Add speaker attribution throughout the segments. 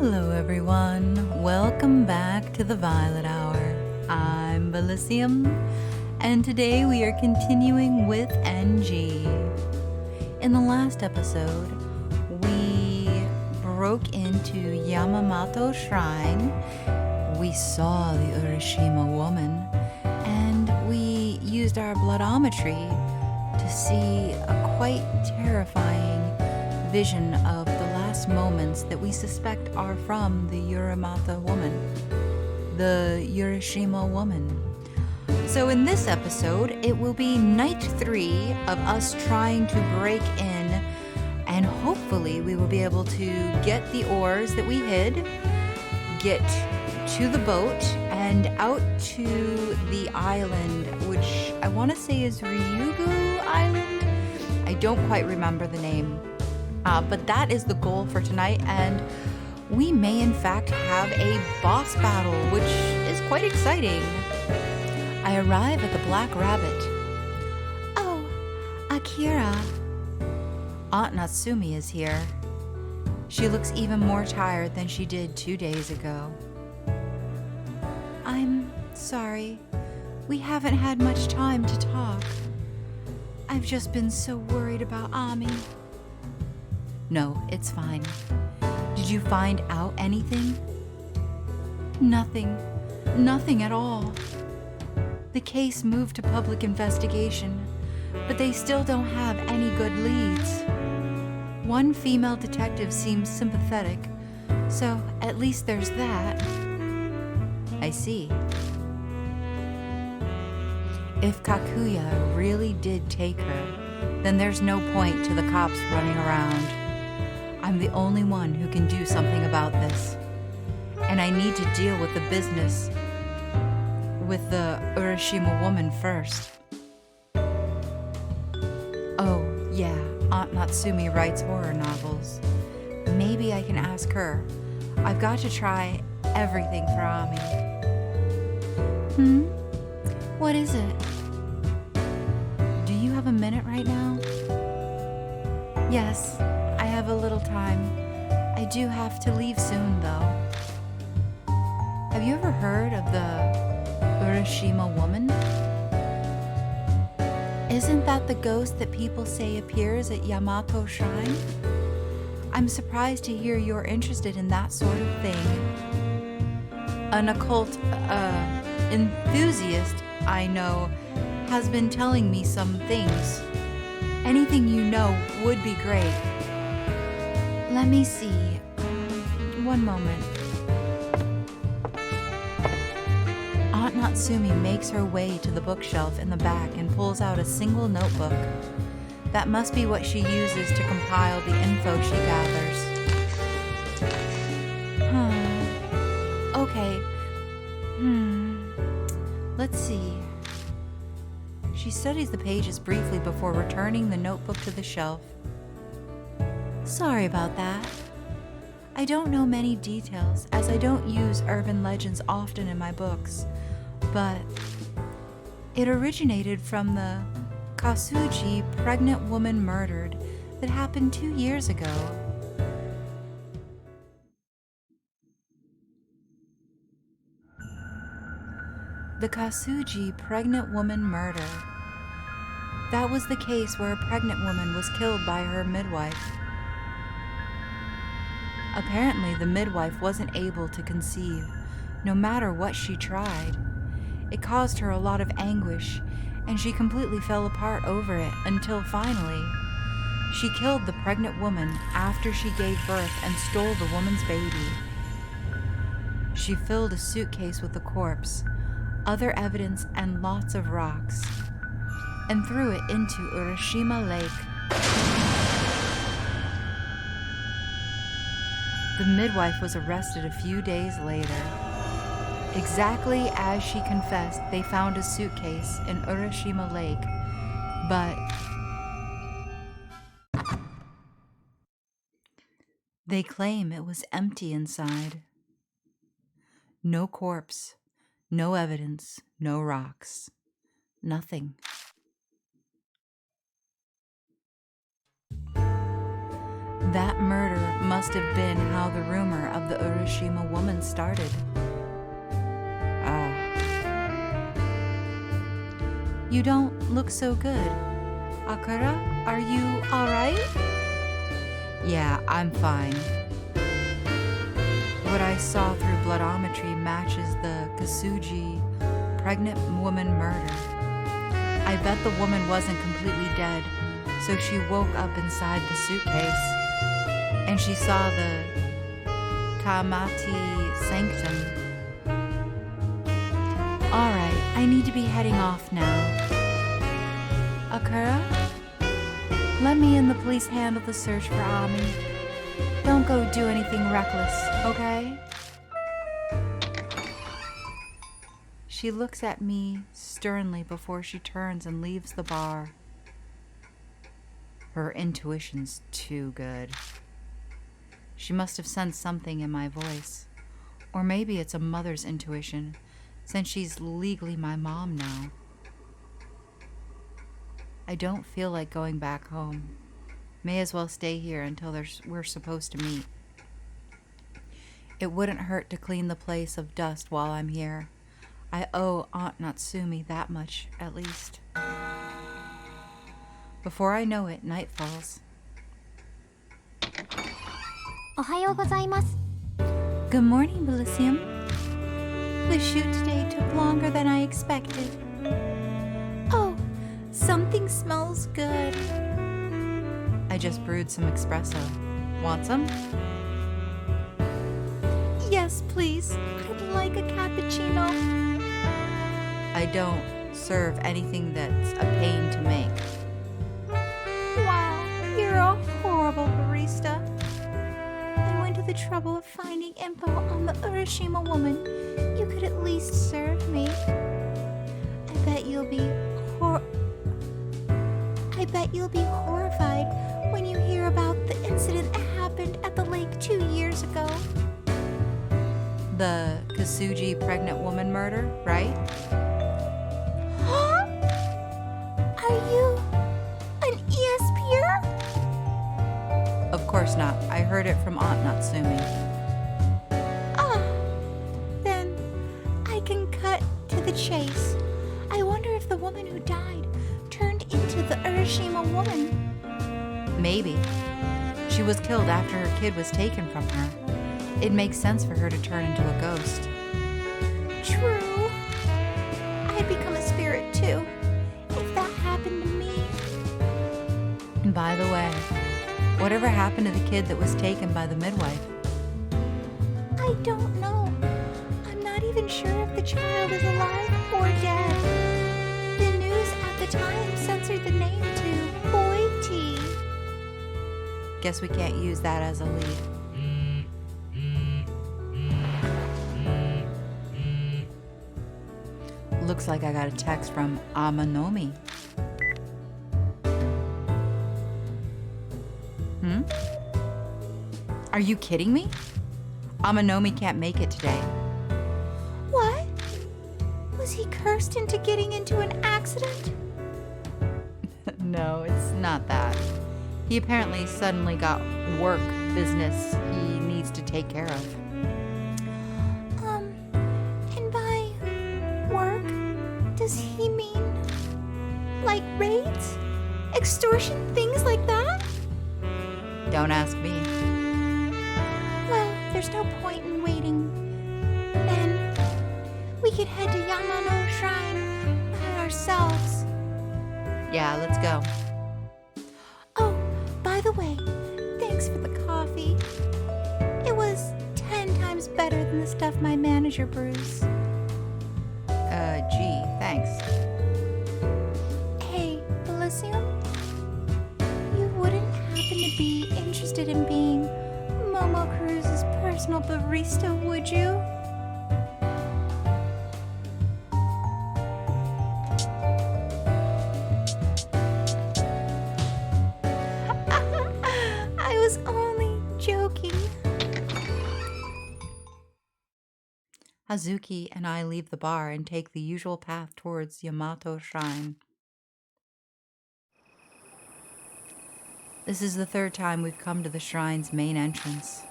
Speaker 1: Hello everyone, welcome back to the Violet Hour. I'm Bilicium, and today we are continuing with NG. In the last episode, we broke into Yamamoto Shrine, we saw the Urashima woman, and we used our bloodometry to see a quite terrifying vision of the last moments that we suspect are from the Uramata woman, the Urashima woman. So in this episode, it will be night 3 of us trying to break in, and hopefully we will be able to get the ores that we hid, get to the boat, and out to the island, which I want to say is Ryugu Island. I don't quite remember the name. But that is the goal for tonight, and we may in fact have a boss battle, which is quite exciting. I arrive at the Black Rabbit. Oh, Akira. Aunt Natsumi is here. She looks even more tired than she did 2 days ago. I'm sorry. We haven't had much time to talk. I've just been so worried about Ami. No, it's fine. Did you find out anything? Nothing. Nothing at all. The case moved to public investigation, but they still don't have any good leads. One female detective seems sympathetic, so at least there's that. I see. If Kakuya really did take her, then there's no point to the cops running around. I'm the only one who can do something about this. And I need to deal with the business with the Urashima woman first. Oh, yeah, Aunt Natsumi writes horror novels. Maybe I can ask her. I've got to try everything for Ami. What is it? Do you have a minute right now? Yes. I have a little time. I do have to leave soon, though. Have you ever heard of the Urashima woman? Isn't that the ghost that people say appears at Yamato Shrine? I'm surprised to hear you're interested in that sort of thing. An occult enthusiast I know has been telling me some things. Anything you know would be great. Let me see. One moment. Aunt Natsumi makes her way to the bookshelf in the back and pulls out a single notebook. That must be what she uses to compile the info she gathers. Okay. Let's see. She studies the pages briefly before returning the notebook to the shelf. Sorry about that. I don't know many details, as I don't use urban legends often in my books, but it originated from the Kasuji pregnant woman murdered that happened 2 years ago. The Kasuji pregnant woman murder. That was the case where a pregnant woman was killed by her midwife. Apparently, the midwife wasn't able to conceive, no matter what she tried. It caused her a lot of anguish, and she completely fell apart over it until finally, she killed the pregnant woman after she gave birth and stole the woman's baby. She filled a suitcase with the corpse, other evidence, and lots of rocks, and threw it into Urashima Lake. The midwife was arrested a few days later. Exactly as she confessed, they found a suitcase in Urashima Lake, but they claim it was empty inside. No corpse, no evidence, no rocks, nothing. That murder must have been how the rumor of the Urashima woman started. You don't look so good. Akira, are you alright? Yeah, I'm fine. What I saw through bloodometry matches the Kasuji pregnant woman murder. I bet the woman wasn't completely dead, so she woke up inside the suitcase, and she saw the Kamati sanctum. Alright, I need to be heading off now. Akira? Let me and the police handle the search for Ami. Don't go do anything reckless, okay? She looks at me sternly before she turns and leaves the bar. Her intuition's too good. She must have sensed something in my voice. Or maybe it's a mother's intuition, since she's legally my mom now. I don't feel like going back home. May as well stay here until we're supposed to meet. It wouldn't hurt to clean the place of dust while I'm here. I owe Aunt Natsumi that much, at least. Before I know it, night falls. Good morning, Bilicium. The shoot today took longer than I expected. Oh, something smells good. I just brewed some espresso. Want some? Yes, please. I'd like a cappuccino. I don't serve anything that's a pain to make. Wow, you're a horrible barista. I went to the trouble of finding info on the Urashima woman. You could at least serve me. I bet you'll be horrified when you hear about the incident that happened at the lake 2 years ago. The Kasuji pregnant woman murder, right? Huh? Are you an ESPer? Of course not. I heard it from Aunt Natsumi. Then I can cut to the chase. I wonder if the woman who died turned into the Urashima woman. Maybe. She was killed after her kid was taken from her. It makes sense for her to turn into a ghost. True. I'd become a spirit too, if that happened to me. By the way, whatever happened to the kid that was taken by the midwife? I don't know. I'm not even sure if the child is alive or dead. The news at the time censored the name to Boy T. Guess we can't use that as a lead. Looks like I got a text from Amanomi. Are you kidding me? Amanomi can't make it today. What? Was he cursed into getting into an accident? No, it's not that. He apparently suddenly got work business he needs to take care of. And by work, does he mean like raids? Extortion, things like that? Don't ask me. Well, there's no point in waiting. Then we could head to Yamano Shrine by ourselves. Yeah, let's go. Oh, by the way, thanks for the coffee. It was 10 times better than the stuff my manager brews. Gee, thanks. Hey, Bilicium? You wouldn't happen to be interested in being Momo Cruz's personal barista, would you? I was only joking. Hazuki and I leave the bar and take the usual path towards Yamato Shrine. This is the third time we've come to the shrine's main entrance.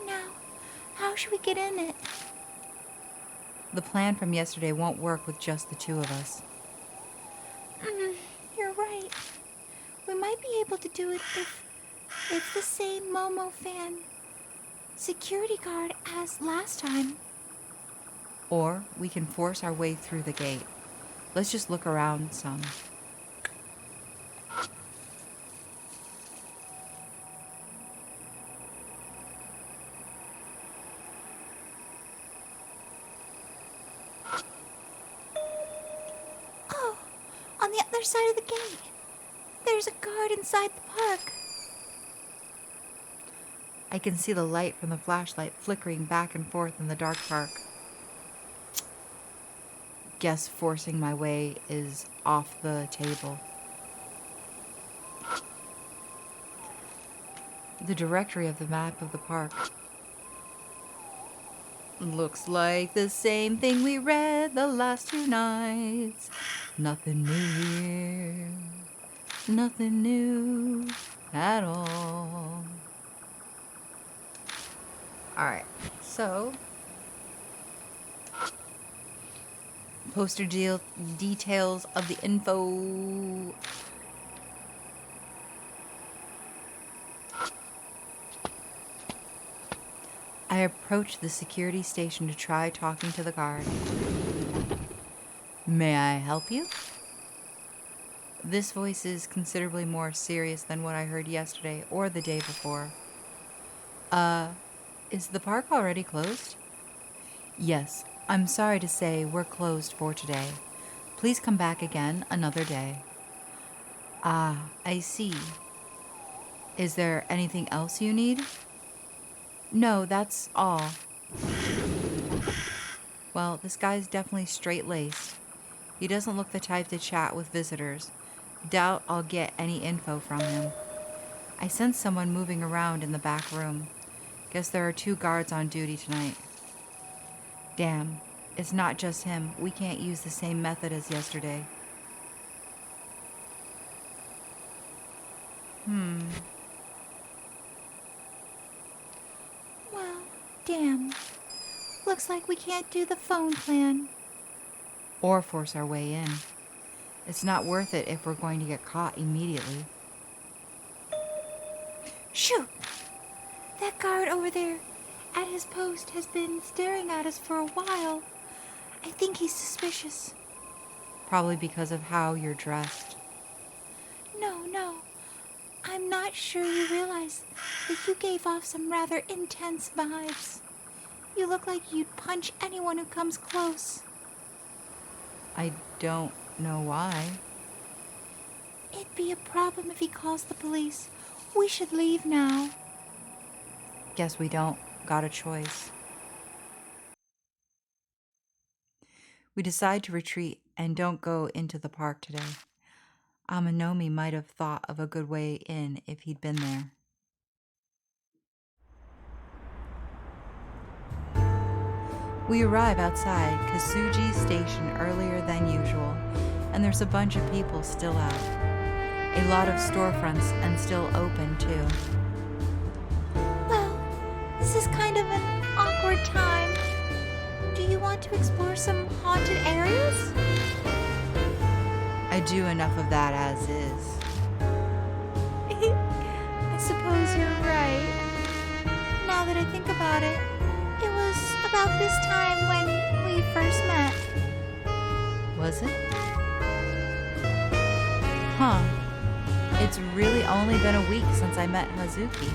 Speaker 2: Now, how should we get in it?
Speaker 1: The plan from yesterday won't work with just the two of us.
Speaker 2: You're right. We might be able to do it if it's the same Momo fan security guard as last time.
Speaker 1: Or we can force our way through the gate. Let's just look around some.
Speaker 2: Oh, on the other side of the gate. There's a guard inside the park.
Speaker 1: I can see the light from the flashlight flickering back and forth in the dark park. Guess forcing my way is off the table. The directory of the map of the park. Looks like the same thing we read the last 2 nights. Nothing new here. Nothing new at all. Alright, so poster details of the info. I approached the security station to try talking to the guard. May I help you? This voice is considerably more serious than what I heard yesterday or the day before. Is the park already closed? Yes, I'm sorry to say we're closed for today. Please come back again another day. Ah, I see. Is there anything else you need? No, that's all. Well, this guy's definitely straight-laced. He doesn't look the type to chat with visitors. Doubt I'll get any info from him. I sense someone moving around in the back room. Guess there are 2 guards on duty tonight. Damn, it's not just him. We can't use the same method as yesterday.
Speaker 2: Well, damn. Looks like we can't do the phone plan.
Speaker 1: Or force our way in. It's not worth it if we're going to get caught immediately.
Speaker 2: Shoot! That guard over there at his post has been staring at us for a while. I think he's suspicious.
Speaker 1: Probably because of how you're dressed.
Speaker 2: No. I'm not sure you realize that you gave off some rather intense vibes. You look like you'd punch anyone who comes close.
Speaker 1: I don't know why.
Speaker 2: It'd be a problem if he calls the police. We should leave now.
Speaker 1: Guess we don't got a choice. We decide to retreat and don't go into the park today. Amanomi might have thought of a good way in if he'd been there. We arrive outside Kasuji Station earlier than usual, and there's a bunch of people still out. A lot of storefronts and still open too.
Speaker 2: Well, this is kind of an awkward time. Do you want to explore some haunted areas?
Speaker 1: I do enough of that as is.
Speaker 2: I suppose you're right. Now that I think about it, it was about this time when we first met.
Speaker 1: Was it? Huh. It's really only been a week since I met Hazuki.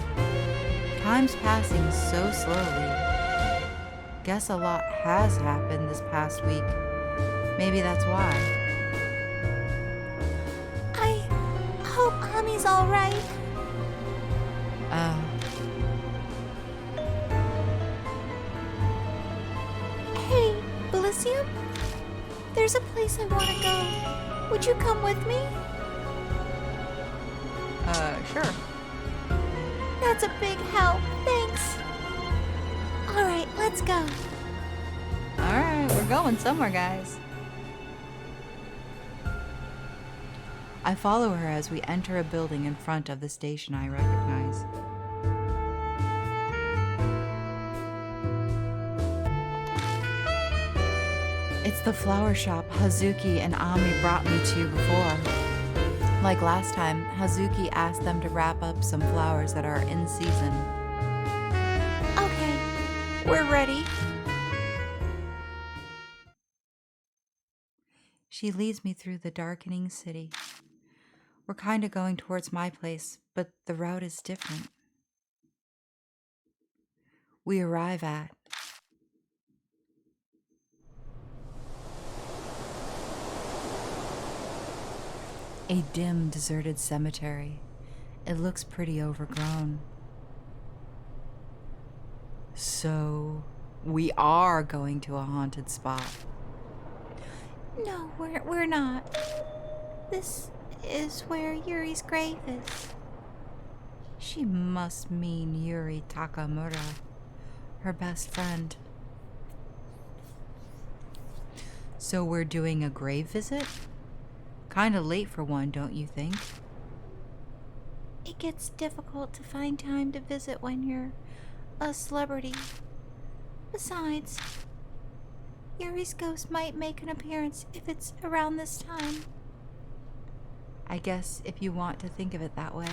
Speaker 1: Time's passing so slowly. Guess a lot has happened this past week. Maybe that's why.
Speaker 2: I hope Ami's all right. Hey, Bilicium? There's a place I want to go. Would you come with me?
Speaker 1: Sure.
Speaker 2: That's a big help. Thanks. All right, let's go.
Speaker 1: Alright, we're going somewhere, guys. I follow her as we enter a building in front of the station I recognize. It's the flower shop Hazuki and Ami brought me to before. Like last time, Hazuki asked them to wrap up some flowers that are in season.
Speaker 2: Okay, we're ready.
Speaker 1: She leads me through the darkening city. We're kind of going towards my place, but the route is different. We arrive at a dim, deserted cemetery. It looks pretty overgrown. So, we are going to a haunted spot.
Speaker 2: No, we're not. This is where Yuri's grave is.
Speaker 1: She must mean Yuri Takamura, her best friend. So we're doing a grave visit? Kinda late for one, don't you think?
Speaker 2: It gets difficult to find time to visit when you're a celebrity. Besides, Yuri's ghost might make an appearance if it's around this time.
Speaker 1: I guess if you want to think of it that way.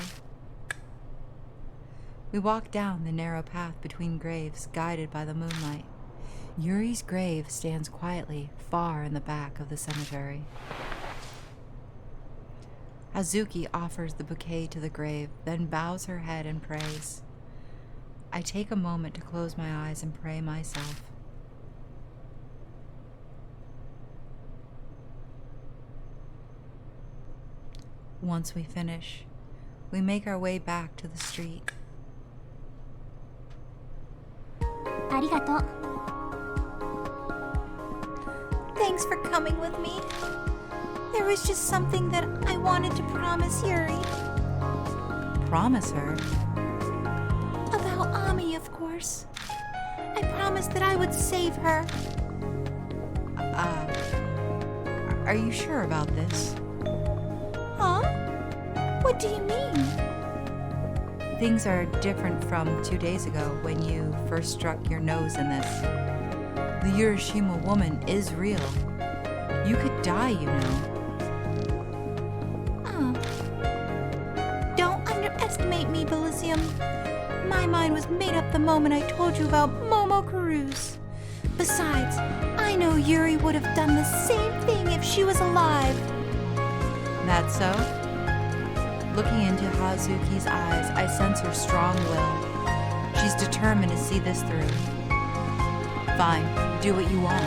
Speaker 1: We walk down the narrow path between graves, guided by the moonlight. Yuri's grave stands quietly, far in the back of the cemetery. Hazuki offers the bouquet to the grave, then bows her head and prays. I take a moment to close my eyes and pray myself. Once we finish, we make our way back to the street.
Speaker 2: ありがとう. Thanks for coming with me. There was just something that I wanted to promise Yuri.
Speaker 1: Promise her?
Speaker 2: About Ami, of course. I promised that I would save her.
Speaker 1: Are you sure about this?
Speaker 2: Huh? What do you mean?
Speaker 1: Things are different from 2 days ago when you first struck your nose in this. The Urashima woman is real. You could die, you know.
Speaker 2: Don't underestimate me, Bilicium. My mind was made up the moment I told you about Momo Cruz. Besides, I know Yuri would have done the same thing if she was alive.
Speaker 1: That so? Looking into Hazuki's eyes, I sense her strong will. She's determined to see this through. Fine, do what you want.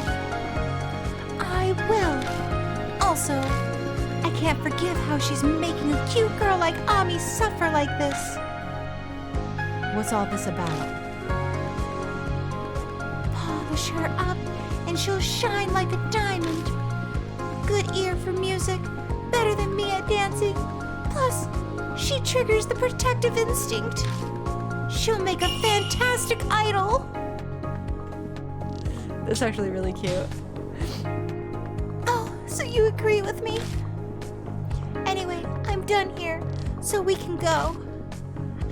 Speaker 2: I will. Also, I can't forgive how she's making a cute girl like Ami suffer like this.
Speaker 1: What's all this about?
Speaker 2: Polish her up and she'll shine like a diamond. Good ear for music, better than me at dancing. Plus, she triggers the protective instinct. She'll make a fantastic idol.
Speaker 1: That's actually really cute.
Speaker 2: Oh, so you agree with me? Anyway, I'm done here, so we can go.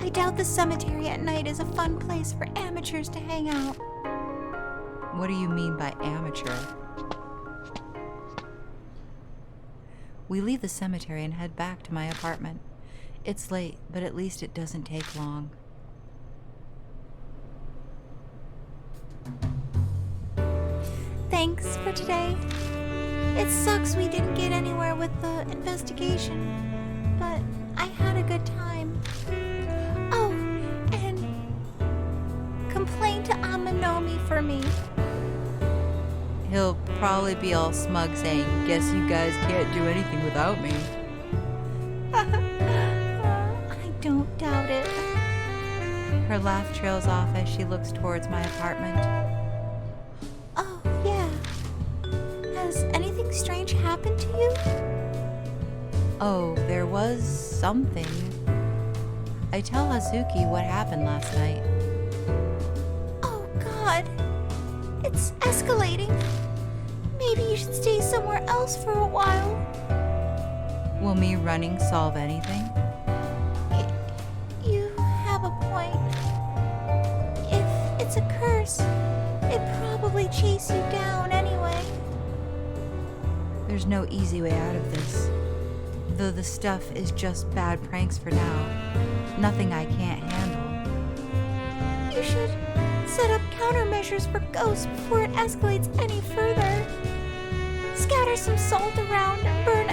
Speaker 2: I doubt the cemetery at night is a fun place for amateurs to hang out.
Speaker 1: What do you mean by amateur? We leave the cemetery and head back to my apartment. It's late, but at least it doesn't take long.
Speaker 2: Thanks for today. It sucks we didn't get anywhere with the investigation, but I had a good time. Oh, and complain to Amanomi for me.
Speaker 1: He'll probably be all smug saying, "Guess you guys can't do anything without me."
Speaker 2: I don't doubt it.
Speaker 1: Her laugh trails off as she looks towards my apartment.
Speaker 2: Oh, yeah. Has anything strange happened to you?
Speaker 1: Oh, there was something. I tell Hazuki what happened last night.
Speaker 2: Oh, God. It's escalating. Maybe you should stay somewhere else for a while.
Speaker 1: Will me running solve anything?
Speaker 2: You have a point. If it's a curse, it'd probably chase you down anyway.
Speaker 1: There's no easy way out of this. Though the stuff is just bad pranks for now. Nothing I can't handle.
Speaker 2: You should set up countermeasures for ghosts before it escalates any further. Scatter some salt around and burn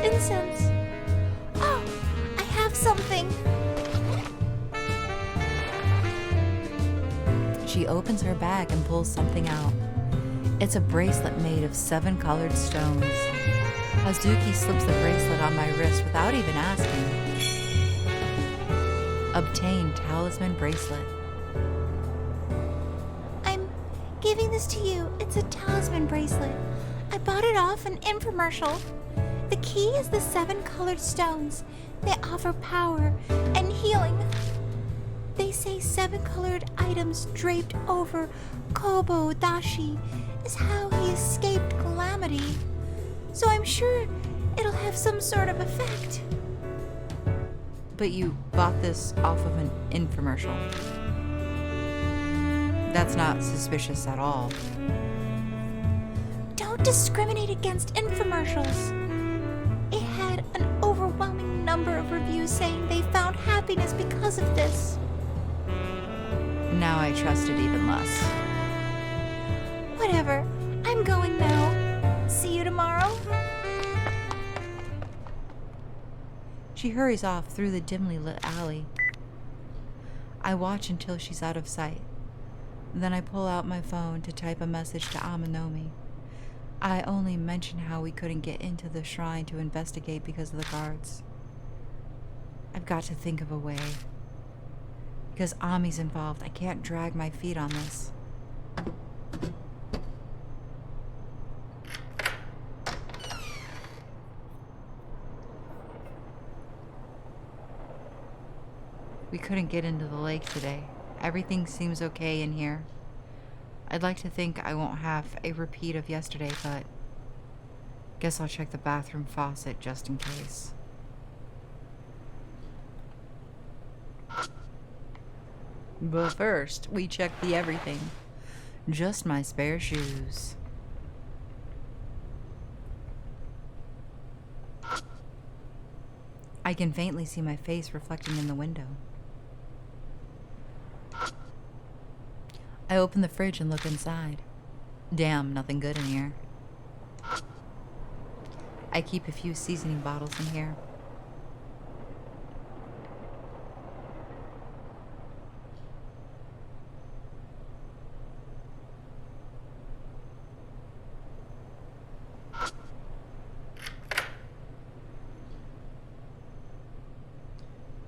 Speaker 2: incense. Oh, I have something.
Speaker 1: She opens her bag and pulls something out. It's a bracelet made of 7 colored stones. Hazuki slips the bracelet on my wrist without even asking. Obtain talisman bracelet.
Speaker 2: I'm giving this to you. It's a talisman bracelet. I bought it off an infomercial. The key is the 7 colored stones. They offer power and healing. They say 7 colored items draped over Kobo Dashi is how he escaped calamity. So I'm sure it'll have some sort of effect.
Speaker 1: But you bought this off of an infomercial. That's not suspicious at all.
Speaker 2: Don't discriminate against infomercials. It had an overwhelming number of reviews saying they found happiness because of this.
Speaker 1: Now I trust it even less.
Speaker 2: Whatever. I'm going now. See you tomorrow.
Speaker 1: She hurries off through the dimly lit alley. I watch until she's out of sight. Then I pull out my phone to type a message to Amanomi. I only mention how we couldn't get into the shrine to investigate because of the guards. I've got to think of a way. Because Ami's involved, I can't drag my feet on this. We couldn't get into the lake today. Everything seems okay in here. I'd like to think I won't have a repeat of yesterday, but guess I'll check the bathroom faucet just in case. But first, we check the everything. Just my spare shoes. I can faintly see my face reflecting in the window. I open the fridge and look inside. Damn, nothing good in here. I keep a few seasoning bottles in here.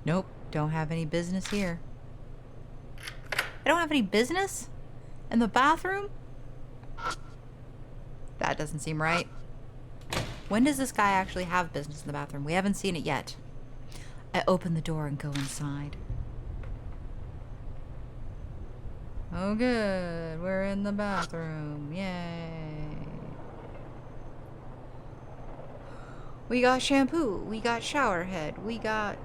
Speaker 1: Nope, don't have any business here. I don't have any business? In the bathroom? That doesn't seem right. When does this guy actually have business in the bathroom? We haven't seen it yet. I open the door and go inside. Oh good, we're in the bathroom. Yay. We got shampoo, we got shower head, we got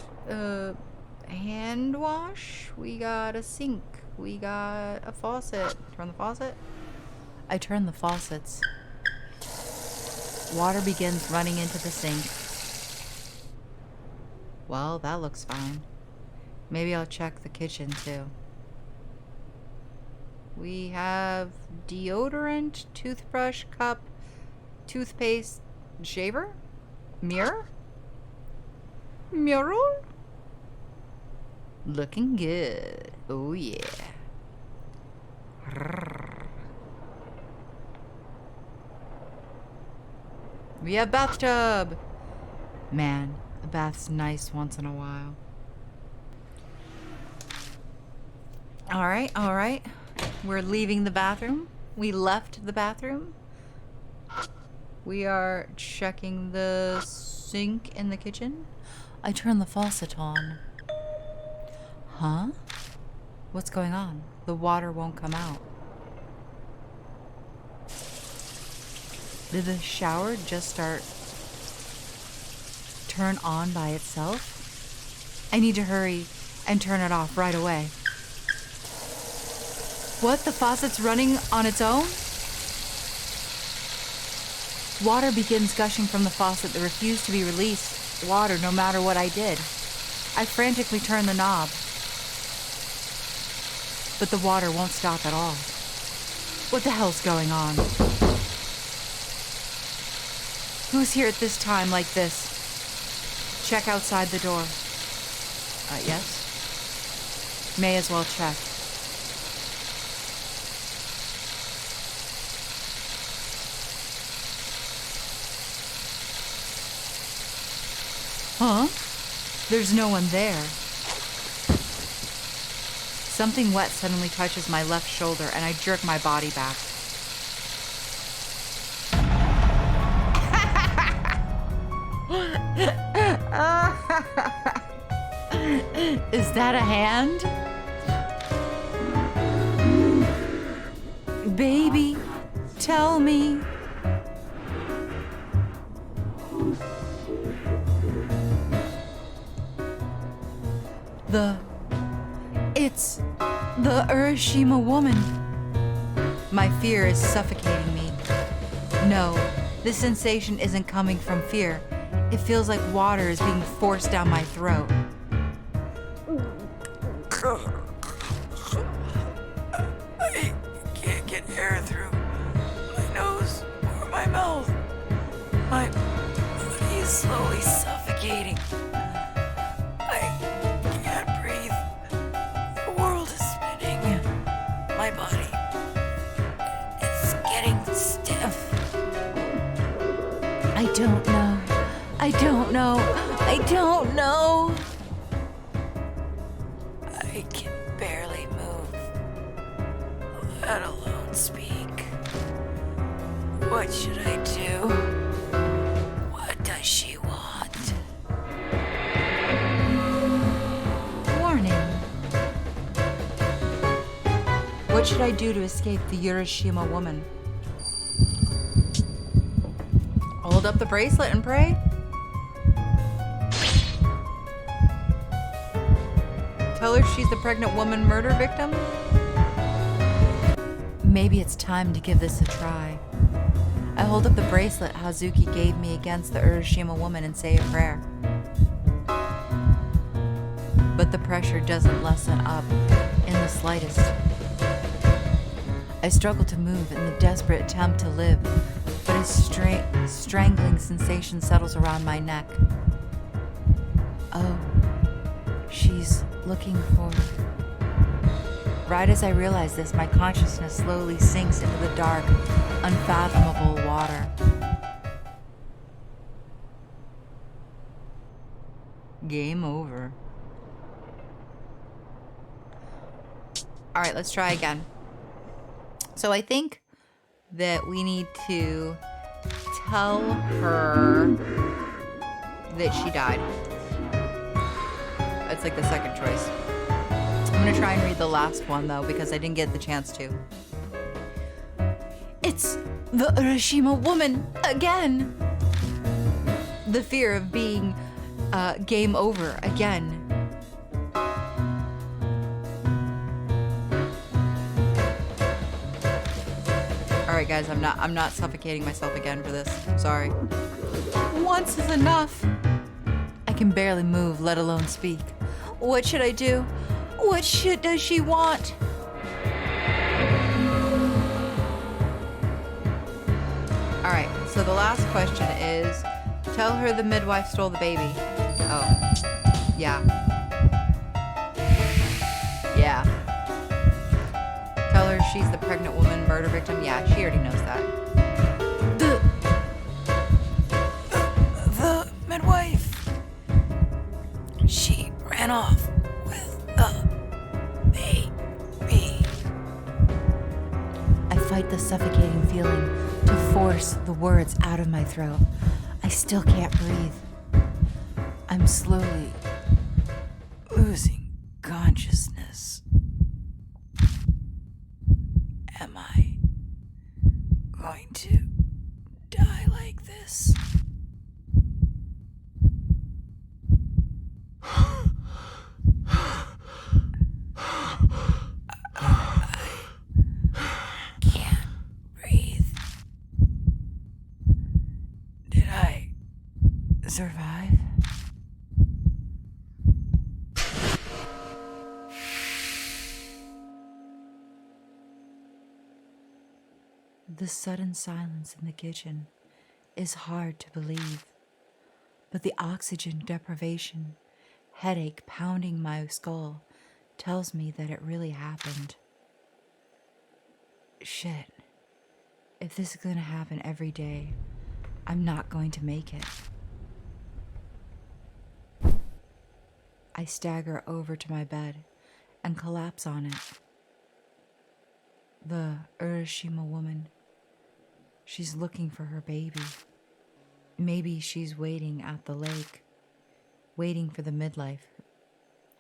Speaker 1: hand wash, we got a sink, we got a faucet. Turn the faucet. I turn the faucets. Water begins running into the sink. Well, that looks fine. Maybe I'll check the kitchen too. We have deodorant, toothbrush, cup, toothpaste, shaver, mirror, mural. Looking good. Oh yeah. We have bathtub. Man, a bath's nice once in a while. All right. We're leaving the bathroom. We left the bathroom. We are checking the sink in the kitchen. I turn the faucet on. Huh? What's going on? The water won't come out. Did the shower just start turn on by itself? I need to hurry and turn it off right away. What? The faucet's running on its own? Water begins gushing from the faucet that refused to be released. Water, no matter what I did. I frantically turn the knob, but the water won't stop at all. What the hell's going on? Who's here at this time like this? Check outside the door. Yes? May as well check. Huh? There's no one there. Something wet suddenly touches my left shoulder and I jerk my body back. Is that a hand? Baby, tell me. It's the Urashima woman. My fear is suffocating me. No, this sensation isn't coming from fear. It feels like water is being forced down my throat.
Speaker 3: I can't get air through my nose or my mouth. My body is slowly suffocating. I can't breathe. The world is spinning. My body is getting stiff.
Speaker 1: I don't know. I don't know.
Speaker 3: I can barely move, let alone speak. What should I do? What does she want?
Speaker 1: Warning. What should I do to escape the Urashima woman? Hold up the bracelet and pray? Tell her she's the pregnant woman murder victim? Maybe it's time to give this a try. I hold up the bracelet Hazuki gave me against the Urashima woman and say a prayer. But the pressure doesn't lessen up in the slightest. I struggle to move in the desperate attempt to live, but a strangling sensation settles around my neck. Oh, she's looking for... Right as I realize this, my consciousness slowly sinks into the dark, unfathomable water. Game over. All right, let's try again. So I think that we need to tell her that she died. It's like the second choice. I'm gonna try and read the last one though, because I didn't get the chance to. It's the Urashima woman again. The fear of being game over again. All right, guys, I'm not suffocating myself again for this. I'm sorry. Once is enough. I can barely move, let alone speak. What should I do? What shit does she want? All right, so the last question is, tell her the midwife stole the baby. Oh, yeah. Yeah. Tell her she's the pregnant woman murder victim. Yeah, she already knows that.
Speaker 3: The midwife. She ran off with the baby.
Speaker 1: I fight the suffocating feeling to force the words out of my throat. I still can't breathe. I'm slowly losing consciousness. Am I going to die like this? survive? The sudden silence in the kitchen is hard to believe, but the oxygen deprivation, headache pounding my skull, tells me that it really happened. Shit. If this is gonna happen every day, I'm not going to make it. I stagger over to my bed and collapse on it. The Urashima woman, she's looking for her baby. Maybe she's waiting at the lake, waiting for the midlife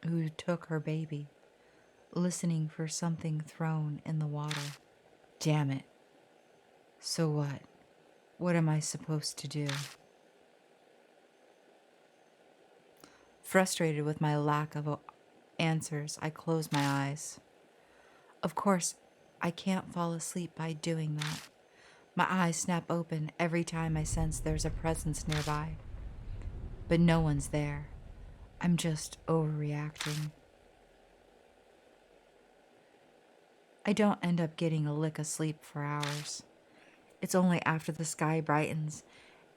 Speaker 1: who took her baby, listening for something thrown in the water. Damn it. So what? What am I supposed to do? Frustrated with my lack of answers, I close my eyes. Of course, I can't fall asleep by doing that. My eyes snap open every time I sense there's a presence nearby. But no one's there. I'm just overreacting. I don't end up getting a lick of sleep for hours. It's only after the sky brightens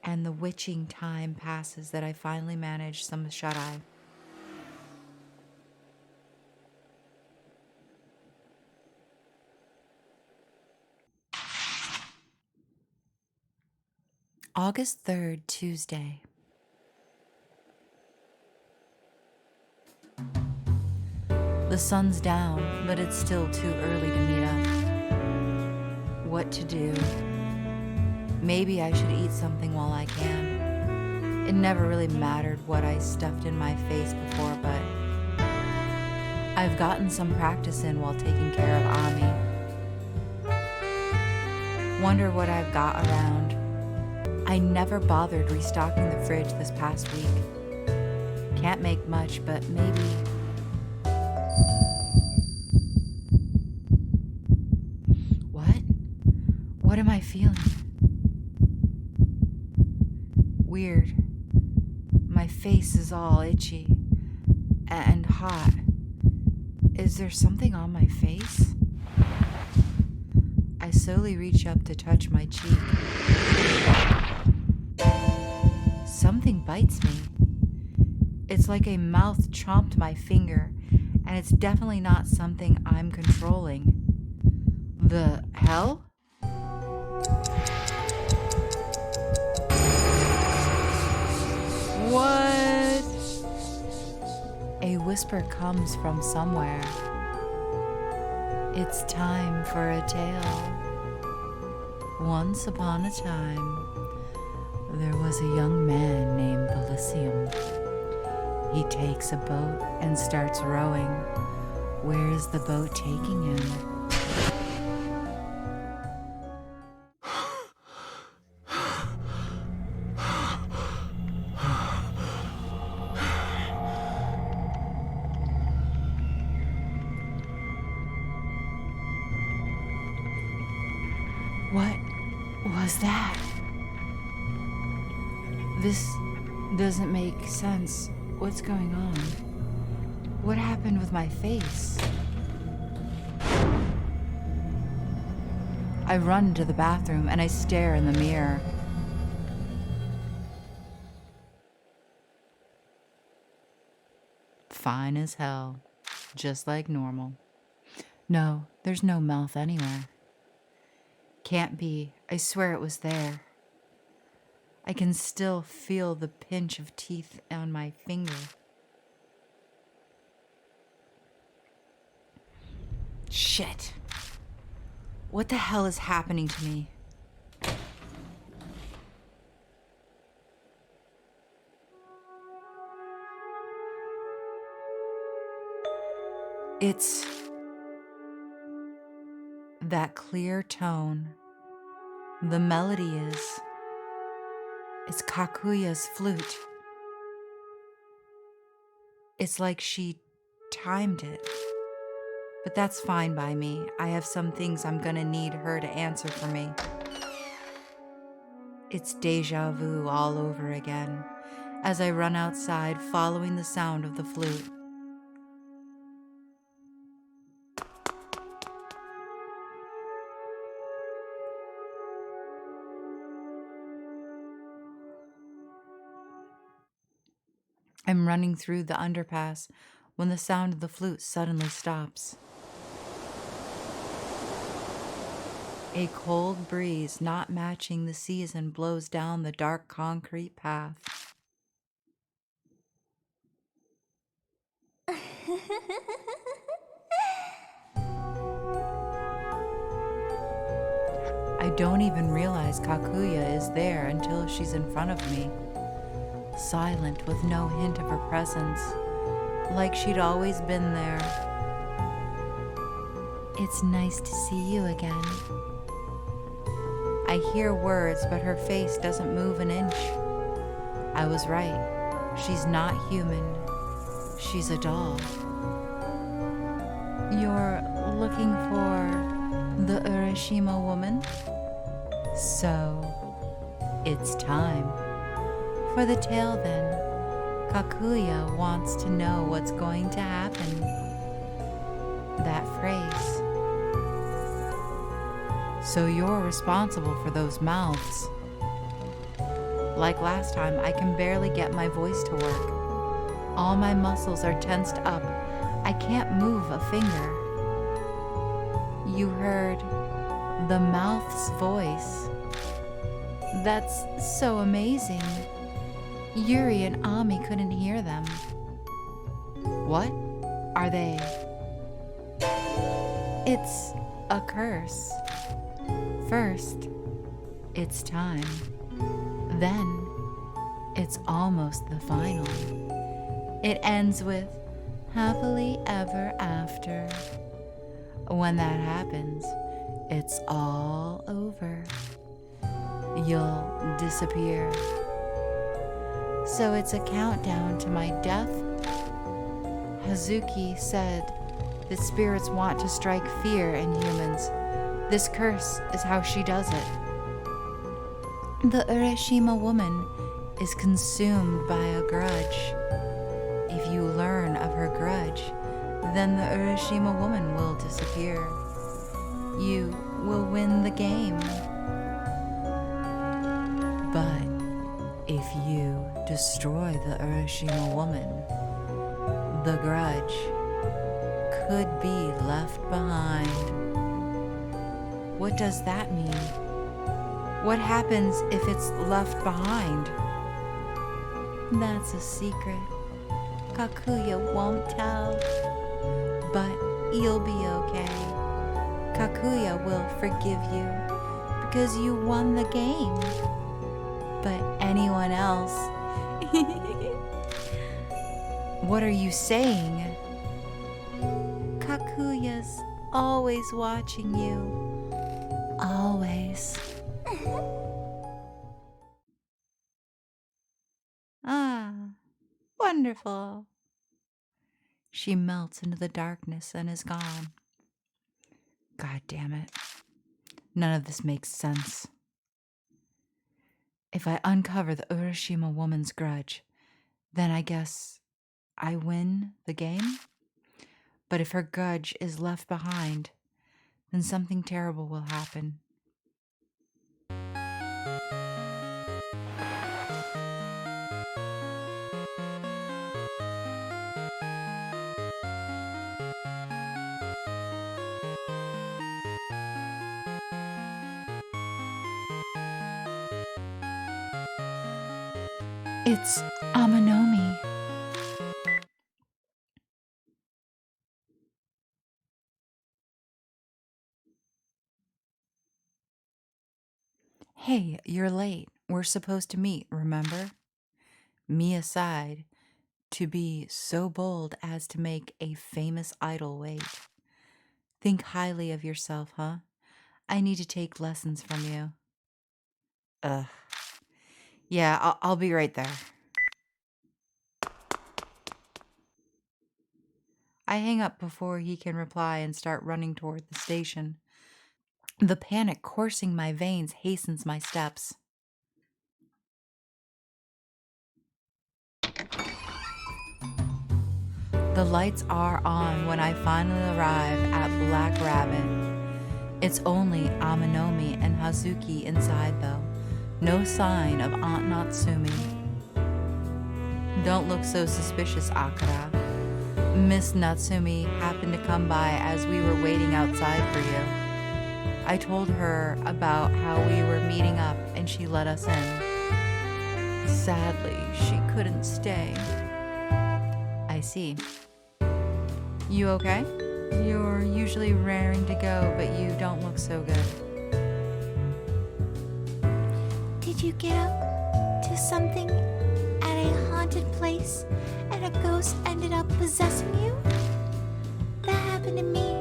Speaker 1: and the witching time passes that I finally manage some shut-eye. August 3rd, Tuesday. The sun's down, but it's still too early to meet up. What to do? Maybe I should eat something while I can. It never really mattered what I stuffed in my face before, but I've gotten some practice in while taking care of Ami. Wonder what I've got around. I never bothered restocking the fridge this past week. Can't make much, but maybe... What am I feeling? Weird. My face is all itchy and hot. Is there something on my face? I slowly reach up to touch my cheek. Something bites me. It's like a mouth chomped my finger, and it's definitely not something I'm controlling. The hell? What? A whisper comes from somewhere. It's time for a tale. Once upon a time, there was a young man named Bilicium. He takes a boat and starts rowing. Where's the boat taking him? What was that? This doesn't make sense. What's going on? What happened with my face? I run to the bathroom and I stare in the mirror. Fine as hell, just like normal. No, there's no mouth anywhere. Can't be. I swear it was there. I can still feel the pinch of teeth on my finger. Shit. What the hell is happening to me? It's that clear tone. The melody is... It's Kakuya's flute. It's like she timed it. But that's fine by me. I have some things I'm gonna need her to answer for me. It's deja vu all over again. as I run outside following the sound of the flute. I'm running through the underpass when the sound of the flute suddenly stops. A cold breeze not matching the season blows down the dark concrete path. I don't even realize Kakuya is there until she's in front of me, silent with no hint of her presence, like she'd always been there. It's nice to see you again. I hear words, but her face doesn't move an inch. I was right. She's not human. She's a doll. You're looking for the Urashima woman? So, it's time. For the tale then, Kakuya wants to know what's going to happen. That phrase. So you're responsible for those mouths. Like last time, I can barely get my voice to work. All my muscles are tensed up. I can't move a finger. You heard the mouth's voice. That's so amazing. Yuri and Ami couldn't hear them. What are they? It's a curse. First, it's time. Then, it's almost the final. It ends with happily ever after. When that happens, it's all over. You'll disappear. So it's a countdown to my death? Hazuki said that spirits want to strike fear in humans. This curse is how she does it. The Urashima woman is consumed by a grudge. If you learn of her grudge, then the Urashima woman will disappear. You will win the game. But if you destroy the Urashima woman, the grudge could be left behind. What does that mean? What happens if it's left behind? That's a secret. Kakuya won't tell. But you'll be okay. Kakuya will forgive you because you won the game. But anyone else... What are you saying? Kakuya's always watching you. Always. Ah, wonderful. She melts into the darkness and is gone. God damn it. None of this makes sense. If I uncover the Urashima woman's grudge, then I guess I win the game? But if her grudge is left behind, then something terrible will happen. It's Amanomi. Hey, you're late. We're supposed to meet, remember? Me aside, to be so bold as to make a famous idol wait. Think highly of yourself, huh? I need to take lessons from you. Ugh. Yeah, I'll be right there. I hang up before he can reply and start running toward the station. The panic coursing my veins hastens my steps. The lights are on when I finally arrive at Black Rabbit. It's only Aminomi and Hazuki inside though. No sign of Aunt Natsumi. Don't look so suspicious, Akira. Miss Natsumi happened to come by as we were waiting outside for you. I told her about how we were meeting up and she let us in. Sadly, she couldn't stay. I see. You okay? You're usually raring to go, but you don't look so good.
Speaker 2: Did you get up to something at a haunted place and a ghost ended up possessing you? That happened to me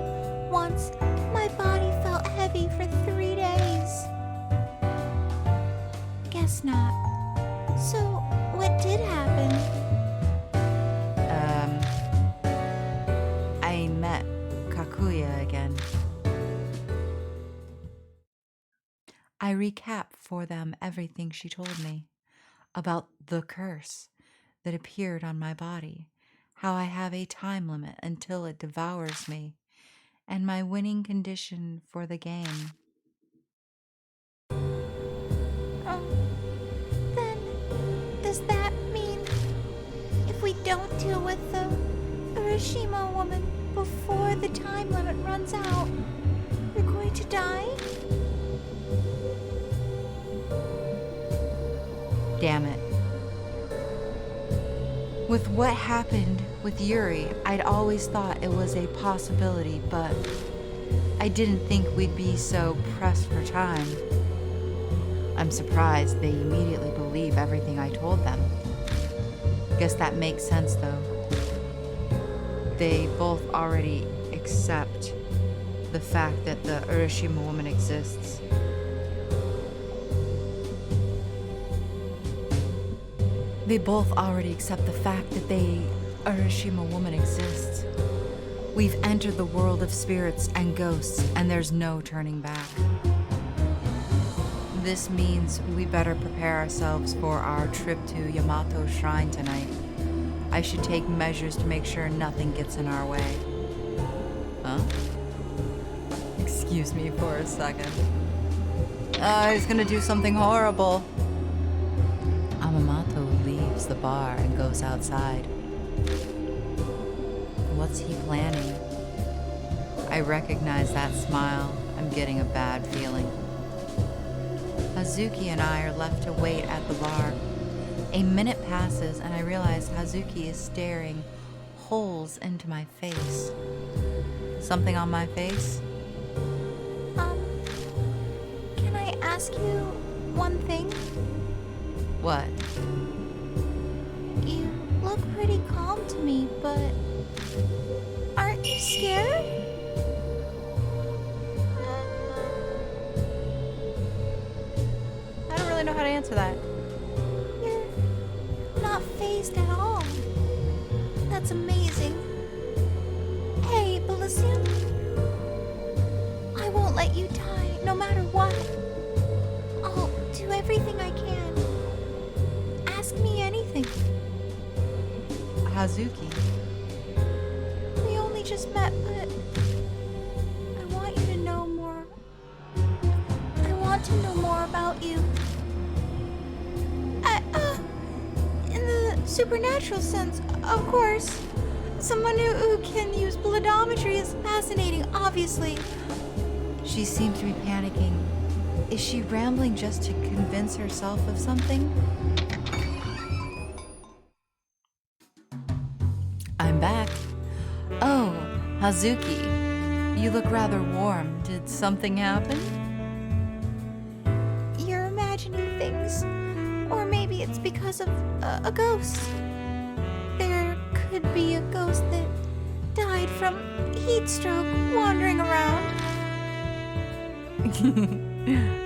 Speaker 2: once. My body felt heavy for 3 days. Guess not. So, what did happen?
Speaker 1: I met Kakuya again. I recap for them everything she told me about the curse that appeared on my body, how I have a time limit until it devours me, and my winning condition for the game.
Speaker 2: Then, does that mean if we don't deal with the Urashima woman before the time limit runs out, we're going to die?
Speaker 1: Damn it. With what happened with Yuri, I'd always thought it was a possibility, but I didn't think we'd be so pressed for time. I'm surprised they immediately believe everything I told them. Guess that makes sense though. They both already accept the fact that the Urashima woman exists. They both already accept the fact that the Urashima woman exists. We've entered the world of spirits and ghosts, and there's no turning back. This means we better prepare ourselves for our trip to Yamato Shrine tonight. I should take measures to make sure nothing gets in our way. Huh? Excuse me for a second. He's gonna do something horrible. Amamoto leaves the bar and goes outside. What's he planning? I recognize that smile. I'm getting a bad feeling. Hazuki and I are left to wait at the bar. A minute passes and I realize Hazuki is staring holes into my face. Something on my face?
Speaker 2: Can I ask you one thing?
Speaker 1: What?
Speaker 2: You look pretty calm to me, but aren't you scared?
Speaker 1: I don't really know how to answer that.
Speaker 2: You're not fazed at all. That's amazing. Hey, Bilicium. I won't let you die, no matter what. I'll do everything I can. Ask me anything.
Speaker 1: Hazuki.
Speaker 2: We only just met, but I want you to know more. I want to know more about you. In the supernatural sense, of course. Someone who can use blodometry is fascinating, obviously.
Speaker 1: She seems to be panicking. Is she rambling just to convince herself of something? I'm back. Oh, Hazuki. You look rather warm. Did something happen?
Speaker 2: You're imagining things. Or maybe it's because of a ghost. There could be a ghost that died from heat stroke wandering around.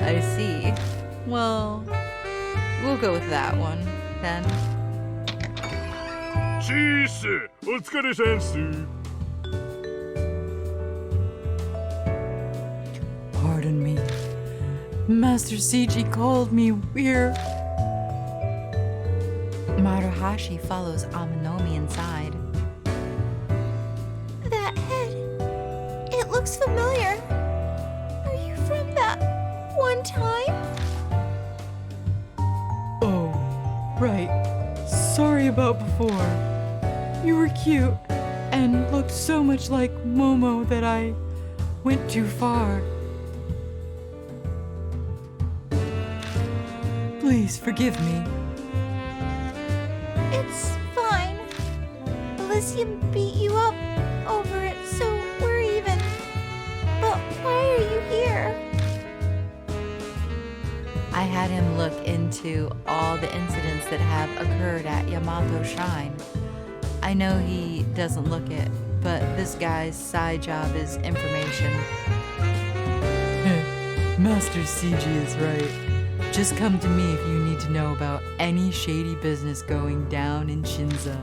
Speaker 1: I see. Well, we'll go with that one, then.
Speaker 4: シース、お疲れさんす。
Speaker 1: Pardon me. Master Seiji called me weird. Maruhashi follows Aminomi inside.
Speaker 2: looks familiar. Are you from that one time?
Speaker 1: Oh, right. Sorry about before. You were cute and looked so much like Momo that I went too far. Please forgive me.
Speaker 2: It's fine. Bilicium beat you up over it, so we're even. But why are you here?
Speaker 1: I had him look into all the incidents that have occurred at Yamato Shrine. I know he doesn't look it, but this guy's side job is information. Master CG is right. Just come to me if you need to know about any shady business going down in Shinza.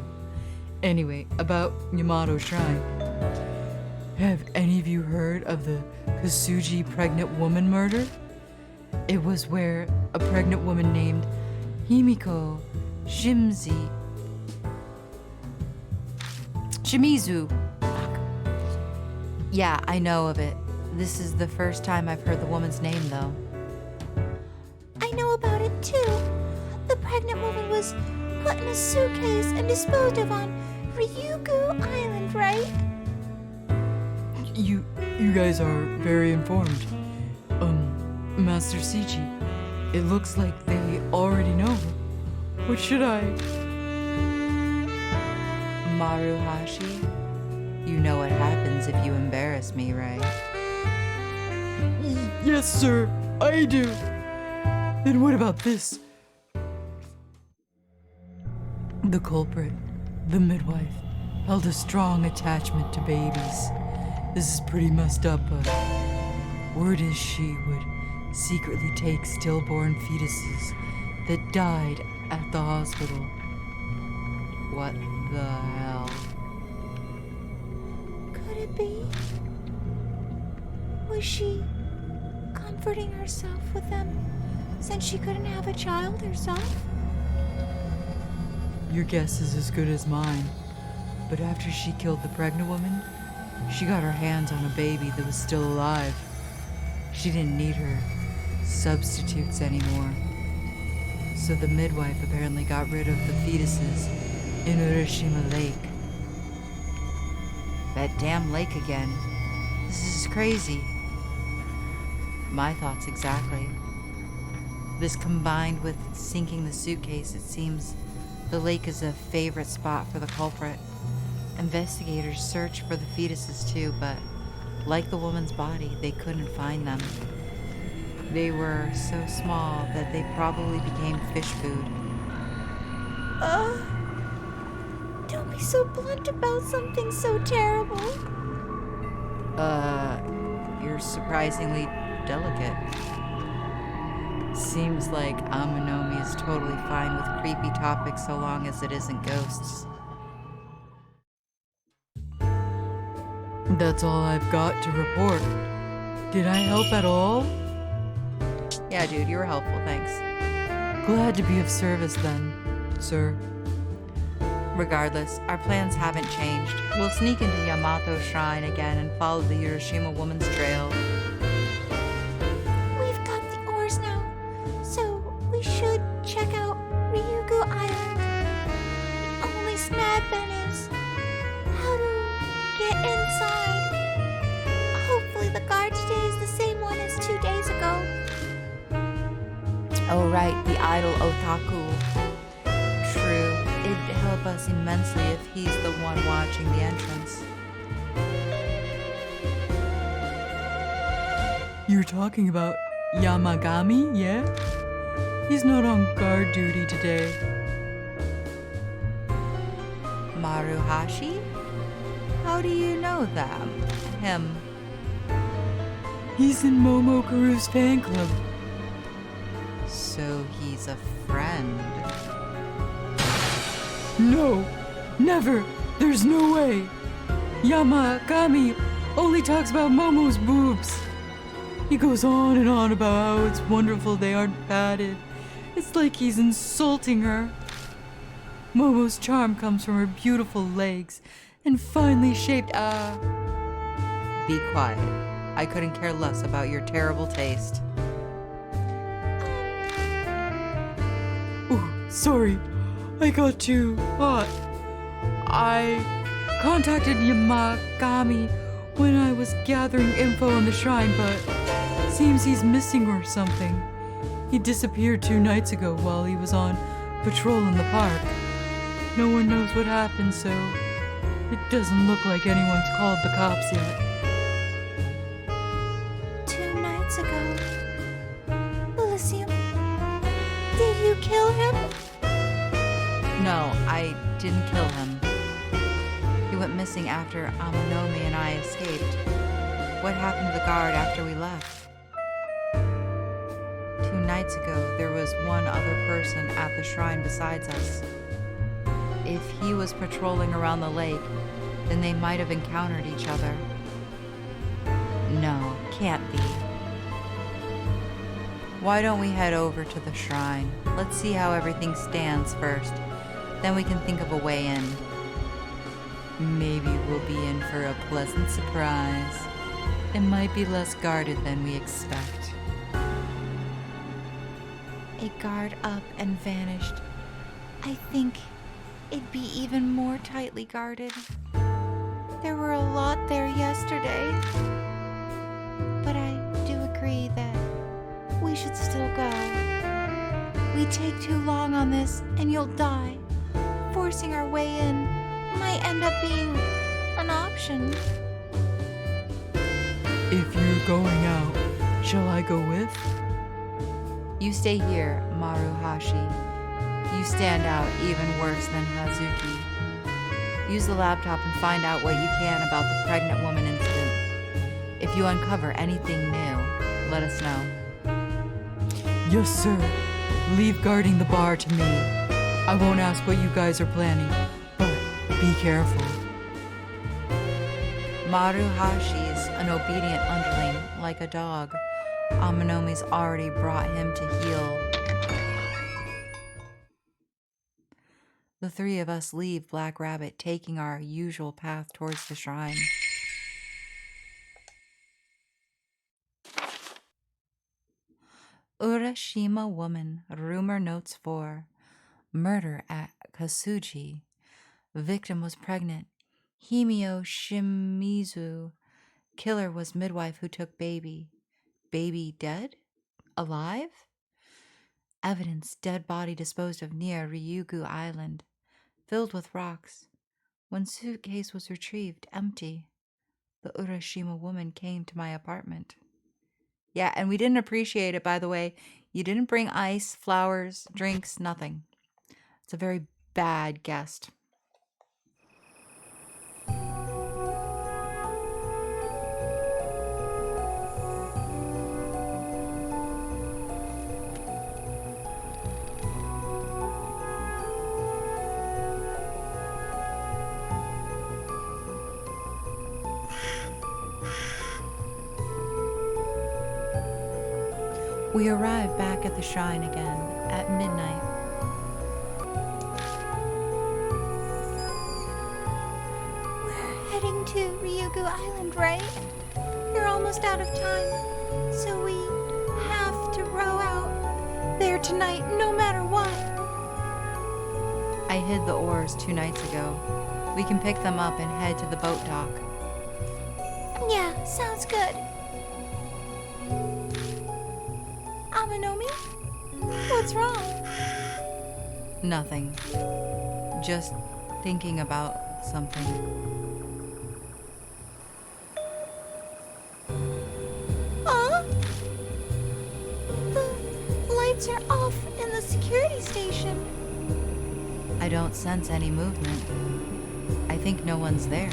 Speaker 1: Anyway, about Yamato Shrine. Have any of you heard of the Kasuji pregnant woman murder? It was where a pregnant woman named Himiko Shimizu. Yeah, I know of it. This is the first time I've heard the woman's name, though.
Speaker 2: I know about it too. The pregnant woman was put in a suitcase and disposed of on Ryugu Island, right?
Speaker 1: You guys are very informed. Master Sichi, it looks like they already know. What should I? Maruhashi, you know what happens if you embarrass me, right? Yes, sir, I do. Then what about this? The culprit, the midwife, held a strong attachment to babies. This is pretty messed up, but word is she would secretly take stillborn fetuses that died at the hospital. What the hell?
Speaker 2: Could it be? Was she comforting herself with them since she couldn't have a child herself?
Speaker 1: Your guess is as good as mine. But after she killed the pregnant woman, she got her hands on a baby that was still alive. She didn't need her substitutes anymore. So the midwife apparently got rid of the fetuses in Urashima Lake. That damn lake again. This is crazy. My thoughts exactly. This combined with sinking the suitcase, it seems the lake is a favorite spot for the culprit. Investigators searched for the fetuses too, but like the woman's body, they couldn't find them. They were so small that they probably became fish food.
Speaker 2: Don't be so blunt about something so terrible.
Speaker 1: You're surprisingly delicate. Seems like Amanomi is totally fine with creepy topics so long as it isn't ghosts. That's all I've got to report. Did I help at all? Yeah, dude, you were helpful, thanks. Glad to be of service then, sir. Regardless, our plans haven't changed. We'll sneak into Yamato Shrine again and follow the Hiroshima woman's trail.
Speaker 2: We've got the oars now, so we should check out Ryugu Island. The only snag then is how to get inside. Hopefully the guard today is the same one as 2 days ago.
Speaker 1: Oh right, the idol otaku. True, it'd help us immensely if he's the one watching the entrance. You're talking about Yamagami, yeah? He's not on guard duty today. Maruhashi? How do you know them? Him? He's in Momokaru's fan club. So he's a friend. No! Never! There's no way! Yamagami only talks about Momo's boobs. He goes on and on about how it's wonderful they aren't padded. It's like he's insulting her. Momo's charm comes from her beautiful legs and finely shaped be quiet. I couldn't care less about your terrible taste. Ooh, sorry. I got too hot. I contacted Yamagami when I was gathering info on the shrine, but seems he's missing or something. He disappeared 2 nights ago while he was on patrol in the park. No one knows what happened, so it doesn't look like anyone's called the cops yet.
Speaker 2: 2 nights ago. Bilicium, did you kill him?
Speaker 1: No, I didn't kill him. He went missing after Aminomi and I escaped. What happened to the guard after we left? 2 nights ago, there was one other person at the shrine besides us. If he was patrolling around the lake, then they might have encountered each other. No, can't be. Why don't we head over to the shrine? Let's see how everything stands first. Then we can think of a way in. Maybe we'll be in for a pleasant surprise. It might be less guarded than we expect.
Speaker 2: A guard up and vanished. I think it'd be even more tightly guarded. There were a lot there yesterday. But I do agree that we should still go. We take too long on this and you'll die. Forcing our way in might end up being an option.
Speaker 1: If you're going out, shall I go with? You stay here, Maruhashi. You stand out even worse than Hazuki. Use the laptop and find out what you can about the pregnant woman incident. If you uncover anything new, let us know. Yes, sir. Leave guarding the bar to me. I won't ask what you guys are planning, but be careful. Maruhashi's an obedient underling, like a dog. Aminami's already brought him to heel. The 3 of us leave Black Rabbit, taking our usual path towards the shrine. Urashima woman, rumor notes 4. Murder at Kasuji. Victim was pregnant. Himio Shimizu. Killer was midwife who took baby. Baby dead? Alive? Evidence, dead body disposed of near Ryugu Island, filled with rocks. When suitcase was retrieved, empty. The Urashima woman came to my apartment. Yeah, and we didn't appreciate it, by the way. You didn't bring ice, flowers, drinks, nothing. It's a very bad guest. We arrive back at the shrine again at midnight.
Speaker 2: We're heading to Ryugu Island, right? You're almost out of time, so we have to row out there tonight, no matter what.
Speaker 1: I hid the oars 2 nights ago. We can pick them up and head to the boat dock.
Speaker 2: Yeah, sounds good. Aminomi? What's wrong?
Speaker 1: Nothing. Just thinking about something.
Speaker 2: Huh? The lights are off in the security station.
Speaker 1: I don't sense any movement. I think no one's there.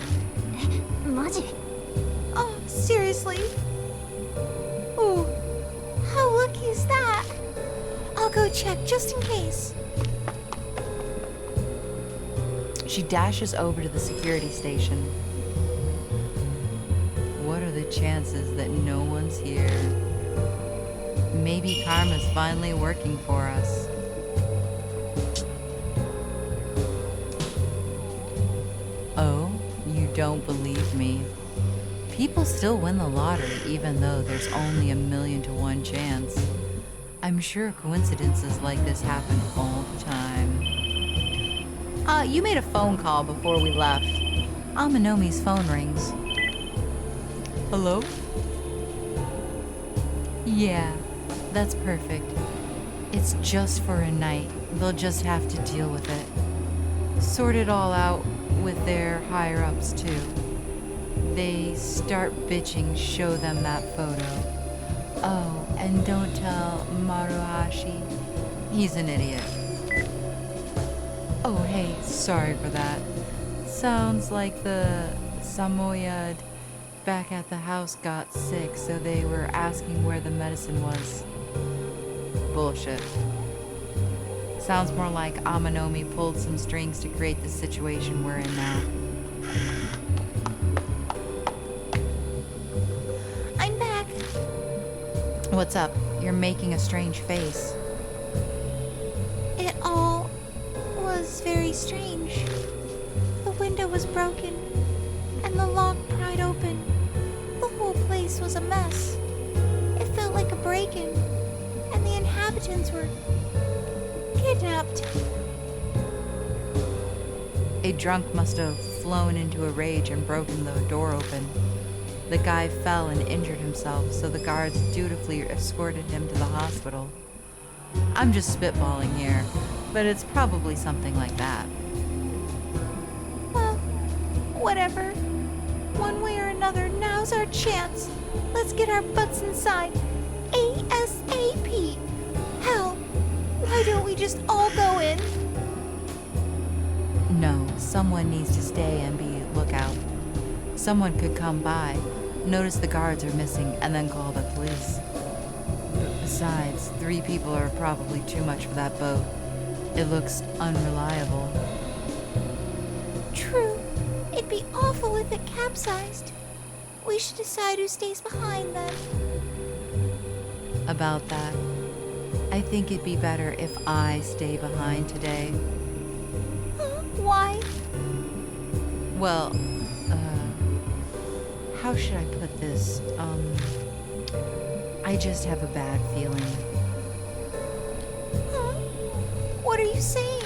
Speaker 2: Oh, seriously? Ooh, how lucky is that? I'll go check just in case.
Speaker 1: She dashes over to the security station. What are the chances that no one's here? Maybe karma's finally working for us. Oh, you don't believe me? People still win the lottery even though there's only a 1,000,000 to 1 chance. I'm sure coincidences like this happen all the time. You made a phone call before we left. Amanomi's phone rings. Hello? Yeah, that's perfect. It's just for a night. They'll just have to deal with it. Sort it all out with their higher-ups, too. They start bitching, show them that photo. Oh, and don't tell Maruhashi. He's an idiot. Oh, hey, sorry for that. Sounds like the Samoyed back at the house got sick, so they were asking where the medicine was. Bullshit. Sounds more like Amanomi pulled some strings to create the situation we're in now.
Speaker 2: I'm back.
Speaker 1: What's up? You're making a strange face.
Speaker 2: It all was very strange. The window was broken, and the lock pried open. The whole place was a mess. It felt like a break-in, and the inhabitants were kidnapped.
Speaker 1: A drunk must have flown into a rage and broken the door open. The guy fell and injured himself, so the guards dutifully escorted him to the hospital. I'm just spitballing here, but it's probably something like that.
Speaker 2: Well, whatever. One way or another, now's our chance. Let's get our butts inside. ASAP. Hell, why don't we just all go in?
Speaker 1: No, someone needs to stay and be lookout. Someone could come by, notice the guards are missing, and then call the police. Besides, 3 people are probably too much for that boat. It looks unreliable.
Speaker 2: True. It'd be awful if it capsized. We should decide who stays behind then.
Speaker 1: About that, I think it'd be better if I stay behind today.
Speaker 2: Huh? Why?
Speaker 1: Well, how should I put this? I just have a bad feeling.
Speaker 2: Huh? What are you saying?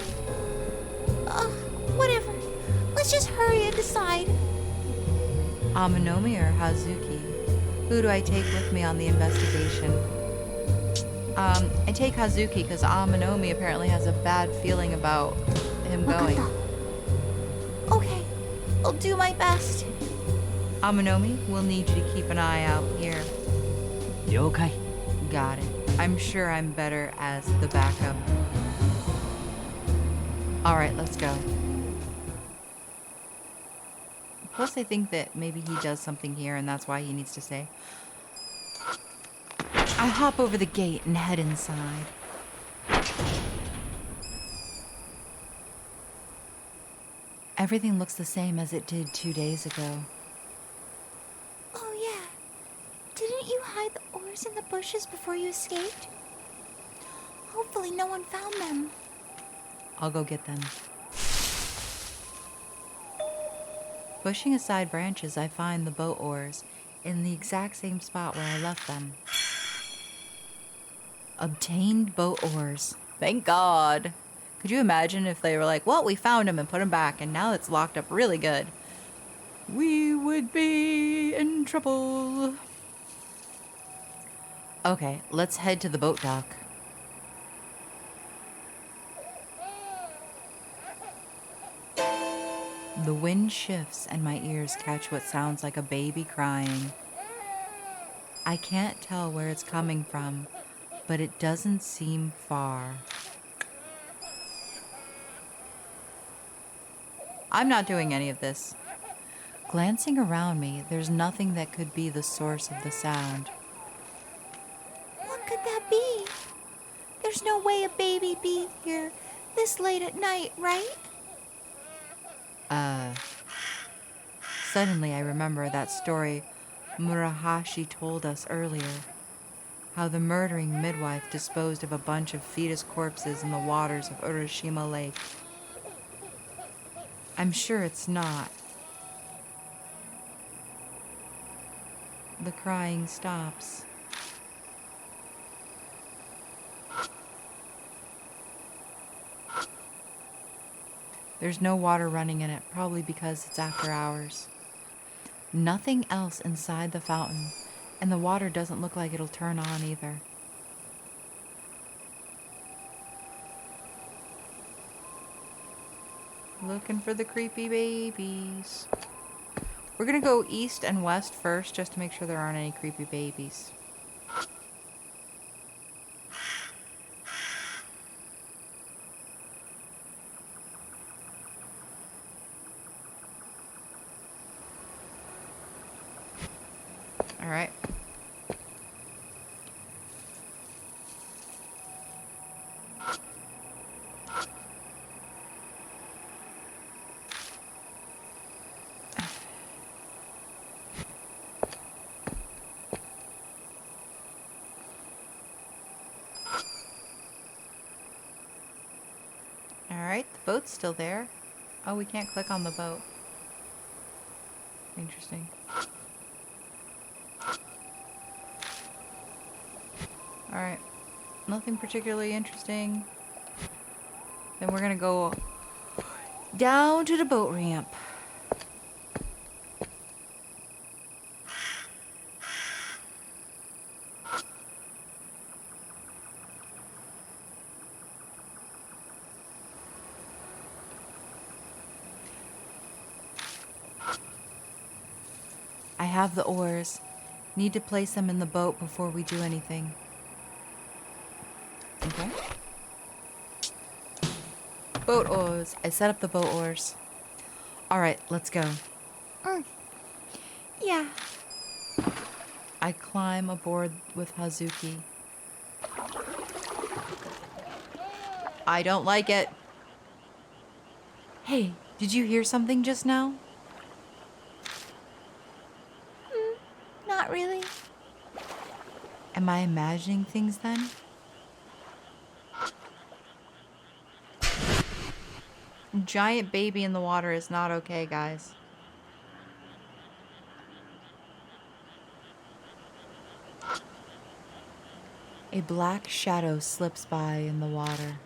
Speaker 2: Whatever. Let's just hurry and decide.
Speaker 1: Amanomi or Hazuki? Who do I take with me on the investigation? I take Hazuki because Amanomi apparently has a bad feeling about him going.
Speaker 2: Okay, I'll do my best.
Speaker 1: Amanomi, we'll need you to keep an eye out here.
Speaker 5: 了解
Speaker 1: Got it. I'm sure I'm better as the backup. Alright, let's go. Plus, I think that maybe he does something here and that's why he needs to stay. I hop over the gate and head inside. Everything looks the same as it did 2 days ago.
Speaker 2: Oh yeah. Didn't you hide the oars in the bushes before you escaped? Hopefully no one found them.
Speaker 1: I'll go get them. Pushing aside branches, I find the boat oars in the exact same spot where I left them. Obtained boat oars. Thank God. Could you imagine if they were like, well, we found him and put him back, and now it's locked up really good? We would be in trouble. Okay, let's head to the boat dock. The wind shifts and my ears catch what sounds like a baby crying. I can't tell where it's coming from, but it doesn't seem far. I'm not doing any of this. Glancing around me, there's nothing that could be the source of the sound.
Speaker 2: What could that be? There's no way a baby be here this late at night, right?
Speaker 1: Suddenly I remember that story Murahashi told us earlier. How the murdering midwife disposed of a bunch of fetus corpses in the waters of Urashima Lake. I'm sure it's not. the crying stops. There's no water running in it, probably because it's after hours. Nothing else inside the fountain, and the water doesn't look like it'll turn on either. Looking for the creepy babies. We're gonna go east and west first just to make sure there aren't any creepy babies. All right. Alright, the boat's still there. Oh, we can't click on the boat. Interesting. Alright, nothing particularly interesting. Then we're gonna go down to the boat ramp. I have the oars. Need to place them in the boat before we do anything. Okay. Boat oars. I set up the boat oars. Alright, let's go.
Speaker 2: Yeah.
Speaker 1: I climb aboard with Hazuki. I don't like it. Hey, did you hear something just now?
Speaker 2: Not really.
Speaker 1: Am I imagining things then? Giant baby in the water is not okay, guys. A black shadow slips by in the water.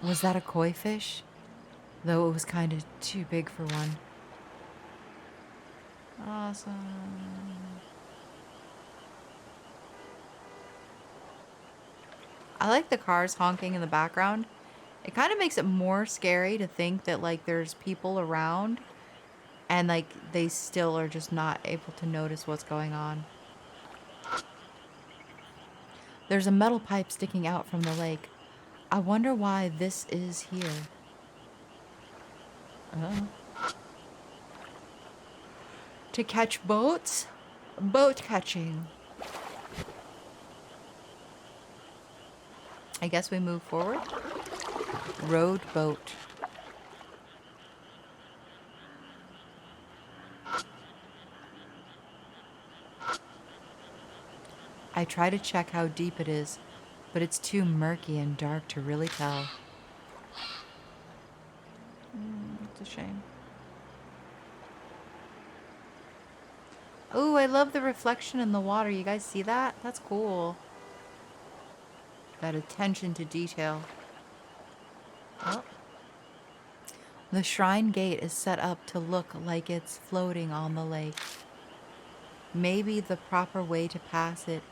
Speaker 1: Was that a koi fish? Though it was kind of too big for one. Awesome. I like the cars honking in the background. It kind of makes it more scary to think that like there's people around and like they still are just not able to notice what's going on. There's a metal pipe sticking out from the lake. I wonder why this is here. To catch boats? Boat catching. I guess we move forward. Rowed boat. I try to check how deep it is, but it's too murky and dark to really tell. It's a shame. Oh, I love the reflection in the water. You guys see that? That's cool. That attention to detail. Oh. The shrine gate is set up to look like it's floating on the lake. Maybe the proper way to pass it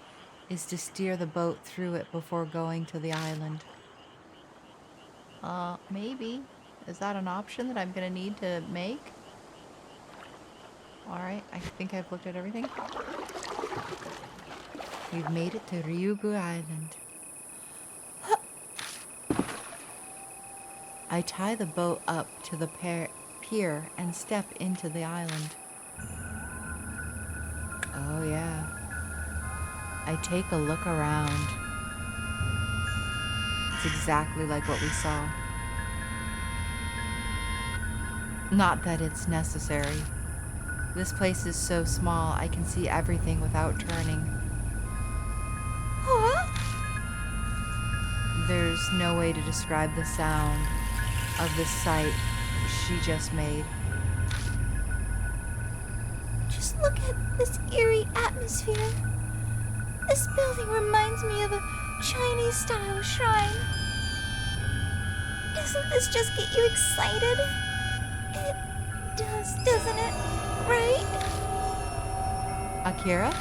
Speaker 1: is to steer the boat through it before going to the island. Maybe. Is that an option that I'm gonna need to make? Alright, I think I've looked at everything. We've made it to Ryugu Island. I tie the boat up to the pier and step into the island. Oh yeah. I take a look around. It's exactly like what we saw. Not that it's necessary. This place is so small, I can see everything without turning.
Speaker 2: Huh?
Speaker 1: There's no way to describe the sound of the sight she just made.
Speaker 2: Just look this eerie atmosphere. This building reminds me of a Chinese-style shrine. Doesn't this just get you excited? It does, doesn't it? Right?
Speaker 1: Akira?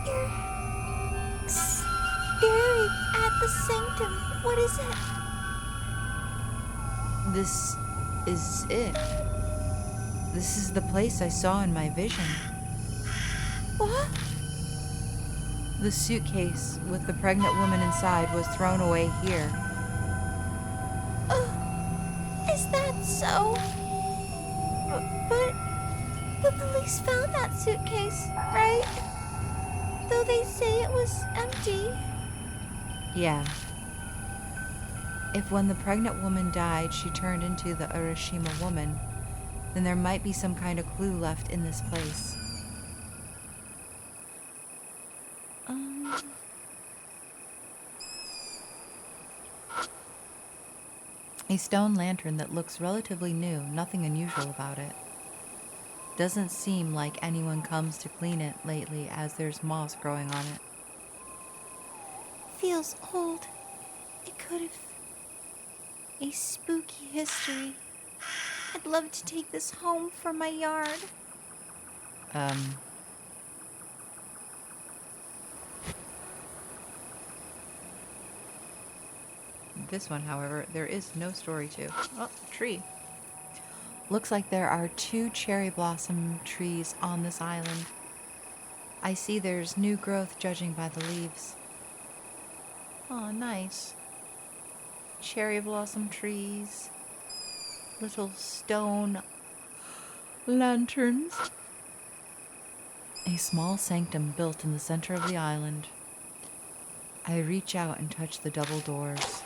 Speaker 2: You're staring at the sanctum. What is it?
Speaker 1: This is it. This is the place I saw in my vision.
Speaker 2: What?
Speaker 1: The suitcase with the pregnant woman inside was thrown away here.
Speaker 2: Is that so? But the police found that suitcase, right? Though they say it was empty.
Speaker 1: Yeah. If when the pregnant woman died, she turned into the Urashima woman, then there might be some kind of clue left in this place. A stone lantern that looks relatively new, nothing unusual about it. Doesn't seem like anyone comes to clean it lately as there's moss growing on it.
Speaker 2: Feels old. It could have a spooky history. I'd love to take this home for my yard.
Speaker 1: This one, however, there is no story to. Oh, tree. Looks like there are 2 cherry blossom trees on this island. I see there's new growth judging by the leaves. Oh, nice. Cherry blossom trees. Little stone lanterns. A small sanctum built in the center of the island. I reach out and touch the double doors.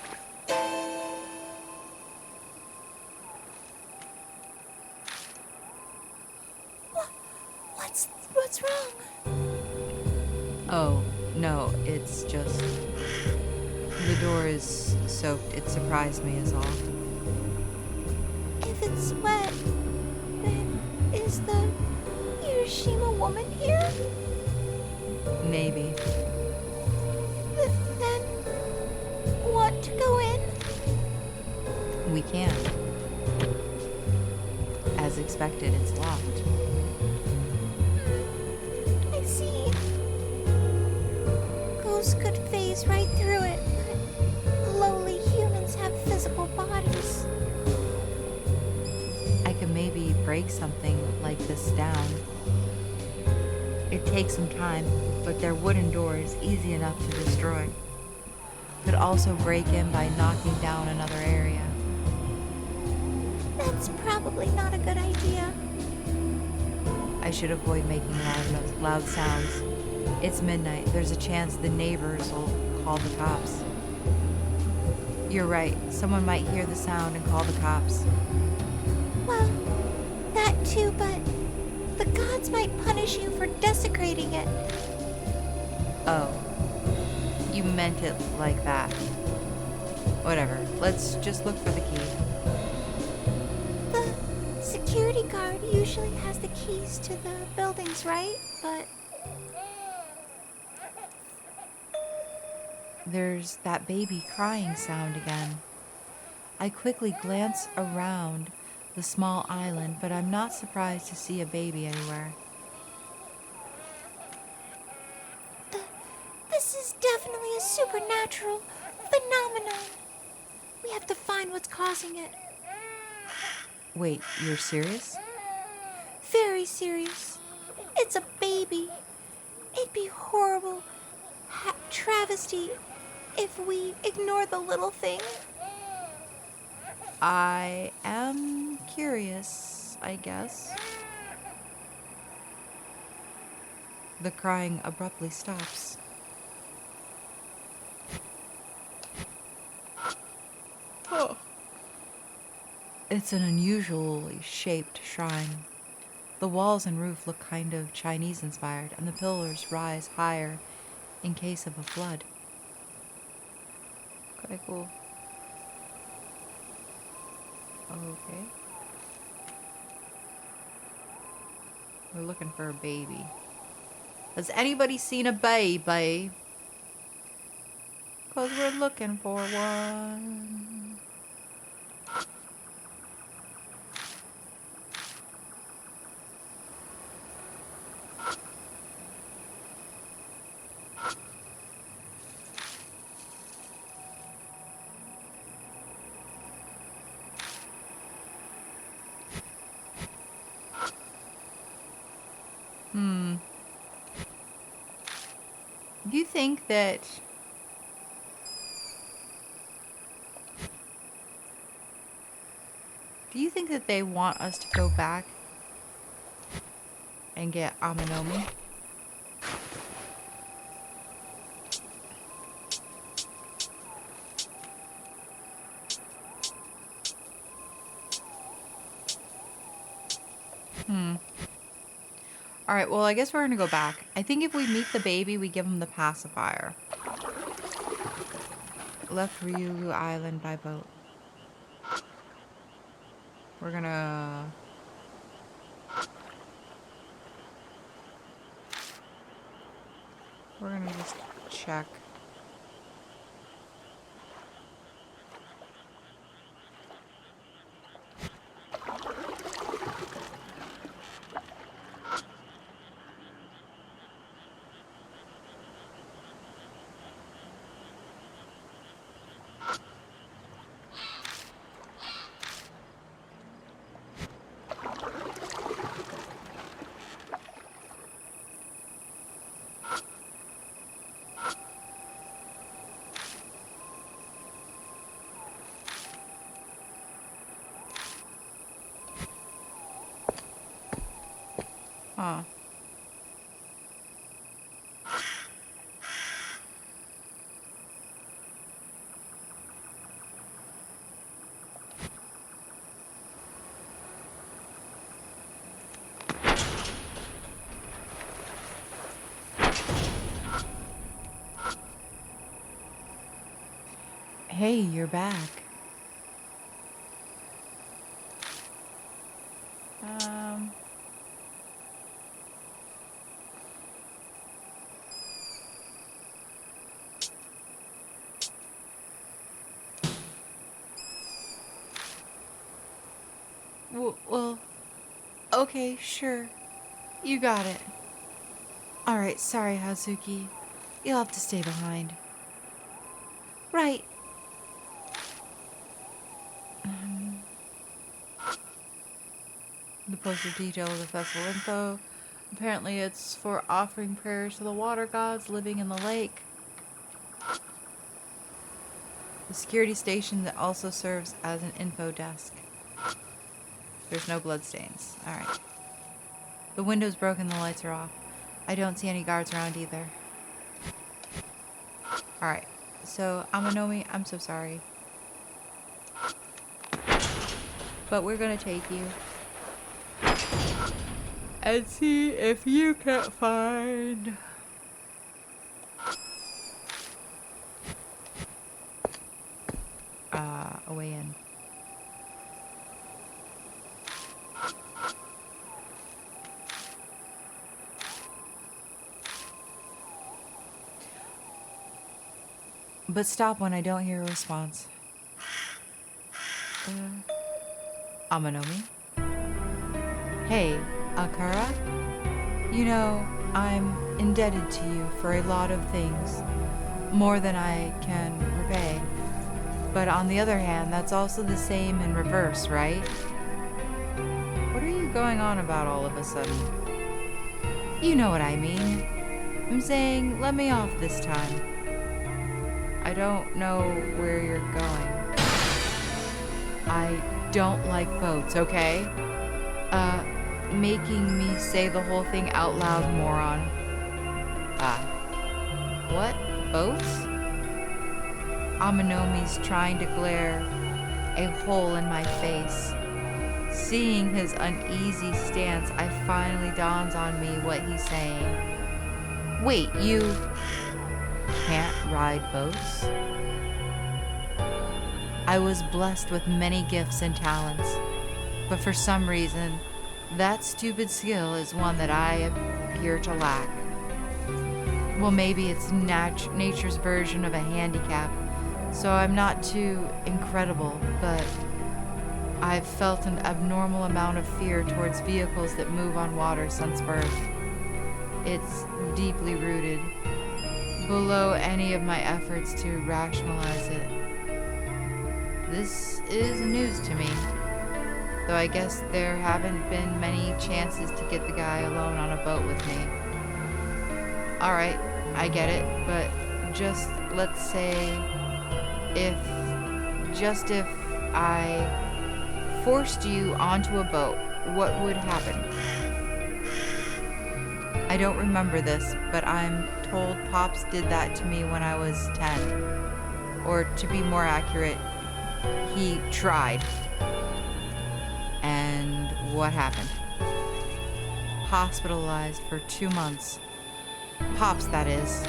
Speaker 2: What's wrong?
Speaker 1: Oh, no, it's just... the door is soaked. It surprised me is all.
Speaker 2: If it's wet, then is the Hiroshima woman here?
Speaker 1: Maybe.
Speaker 2: Then want to go in?
Speaker 1: We can't. As expected, it's locked.
Speaker 2: I see. Ghosts could phase right through it, but lowly humans have physical bodies.
Speaker 1: I could maybe break something like this down. It takes some time, but their wooden door is easy enough to destroy. Could also break in by knocking down another area.
Speaker 2: That's probably not a good idea.
Speaker 1: I should avoid making loud sounds. It's midnight. There's a chance the neighbors will call the cops. You're right. Someone might hear the sound and call the cops.
Speaker 2: Well, that too, but the gods might punish you for desecrating it.
Speaker 1: Oh. You meant it like that. Whatever. Let's just look for the key.
Speaker 2: The security guard usually has the keys to the buildings, right? But
Speaker 1: there's that baby crying sound again. I quickly glance around the small island, but I'm not surprised to see a baby anywhere.
Speaker 2: this is definitely a supernatural phenomenon. We have to find what's causing it.
Speaker 1: Wait, you're serious?
Speaker 2: Very serious. It's a baby. It'd be horrible travesty if we ignore the little thing.
Speaker 1: I am curious, I guess. The crying abruptly stops. Oh. It's an unusually shaped shrine. The walls and roof look kind of Chinese inspired, and the pillars rise higher in case of a flood. Quite cool. Okay. We're looking for a baby. Has anybody seen a baby? Because we're looking for one. Do you think that they want us to go back and get Aminomi? Alright, well, I guess we're gonna go back. I think if we meet the baby, we give him the pacifier. Left Ryugu Island by boat. We're gonna... just check. Huh. Hey, you're back. Well, okay, sure. You got it. Alright, sorry, Hazuki. You'll have to stay behind.
Speaker 2: Right.
Speaker 1: The posted detail of the festival info. Apparently it's for offering prayers to the water gods living in the lake. The security station that also serves as an info desk. There's no bloodstains. Alright. The window's broken, the lights are off. I don't see any guards around either. Alright. So, Aminomi, I'm so sorry. But we're gonna take you. And see if you can't find... a way in. But stop when I don't hear a response. Aminomi? Hey, Akara? You know, I'm indebted to you for a lot of things. More than I can repay. But on the other hand, that's also the same in reverse, right? What are you going on about all of a sudden? You know what I mean. I'm saying, let me off this time. I don't know where you're going. I don't like boats, okay? Making me say the whole thing out loud, moron. What? Boats? Aminami's trying to glare a hole in my face. Seeing his uneasy stance, I finally dawns on me what he's saying. Wait, you can't ride boats? I was blessed with many gifts and talents, but for some reason, That stupid skill is one that I appear to lack. Well, maybe it's nature's version of a handicap, so I'm not too incredible, but I've felt an abnormal amount of fear towards vehicles that move on water since birth. It's deeply rooted, below any of my efforts to rationalize it. This is news to me, though I guess there haven't been many chances to get the guy alone on a boat with me. Alright, I get it, but just let's say if I forced you onto a boat, what would happen? I don't remember this, but I'm told Pops did that to me when I was 10. Or to be more accurate, he tried. And what happened? Hospitalized for 2 months. Pops, that is.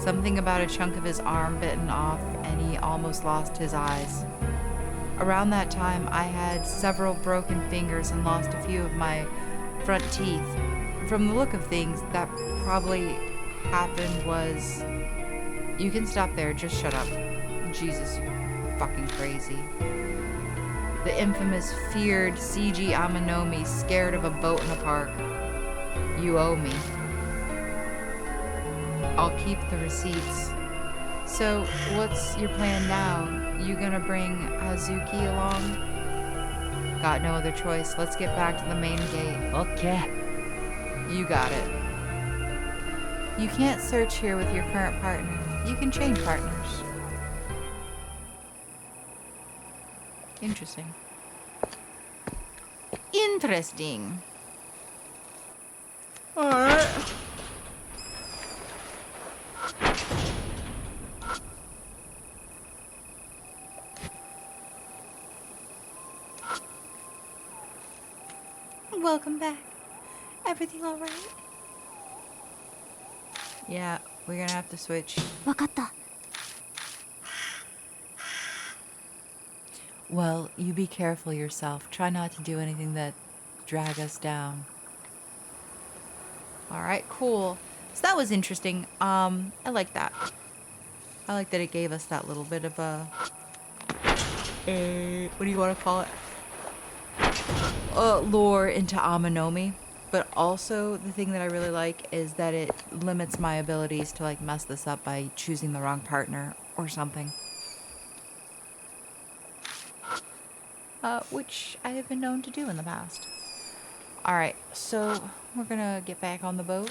Speaker 1: Something about a chunk of his arm bitten off, and he almost lost his eyes. Around that time, I had several broken fingers and lost a few of my front teeth. From the look of things, that probably happened was... You can stop there, just shut up. Jesus, you're fucking crazy. The infamous, feared CG Amanomi, scared of a boat in a park. You owe me. I'll keep the receipts. So, what's your plan now? You gonna bring Hazuki along? Got no other choice. Let's get back to the main gate.
Speaker 5: OK。
Speaker 1: You got it. You can't search here with your current partner. You can change partners. Interesting. Interesting. Alright.
Speaker 2: Welcome back. Everything all right?
Speaker 1: Yeah, we're gonna have to switch.
Speaker 2: わかった.
Speaker 1: Well, you be careful yourself. Try not to do anything that drag us down. Alright, cool. So that was interesting. I like that. I like that it gave us that little bit of a... what do you want to call it? Lore into Amanomi. But also, the thing that I really like is that it limits my abilities to, like, mess this up by choosing the wrong partner or something. Which I have been known to do in the past. Alright, so we're gonna get back on the boat.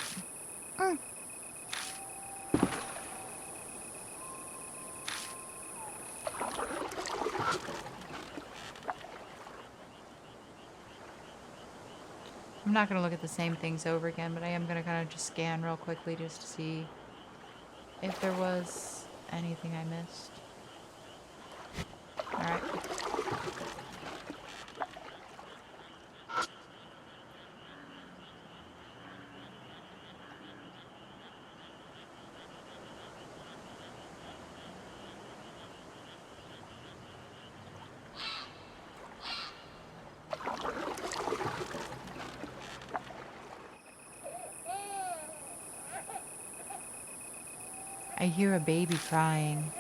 Speaker 1: I'm not going to look at the same things over again, but I am going to kind of just scan real quickly just to see if there was anything I missed. Alright. I hear a baby crying.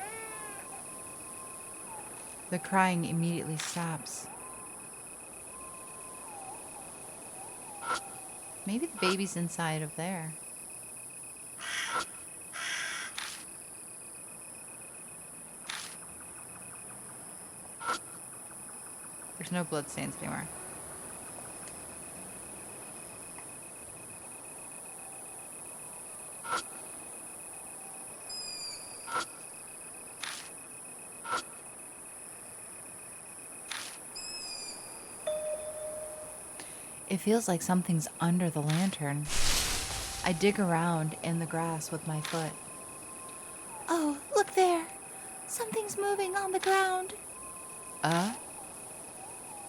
Speaker 1: The crying immediately stops. Maybe the baby's inside of there. There's no bloodstains anywhere. It feels like something's under the lantern. I dig around in the grass with my foot.
Speaker 2: Oh, look there. Something's moving on the ground.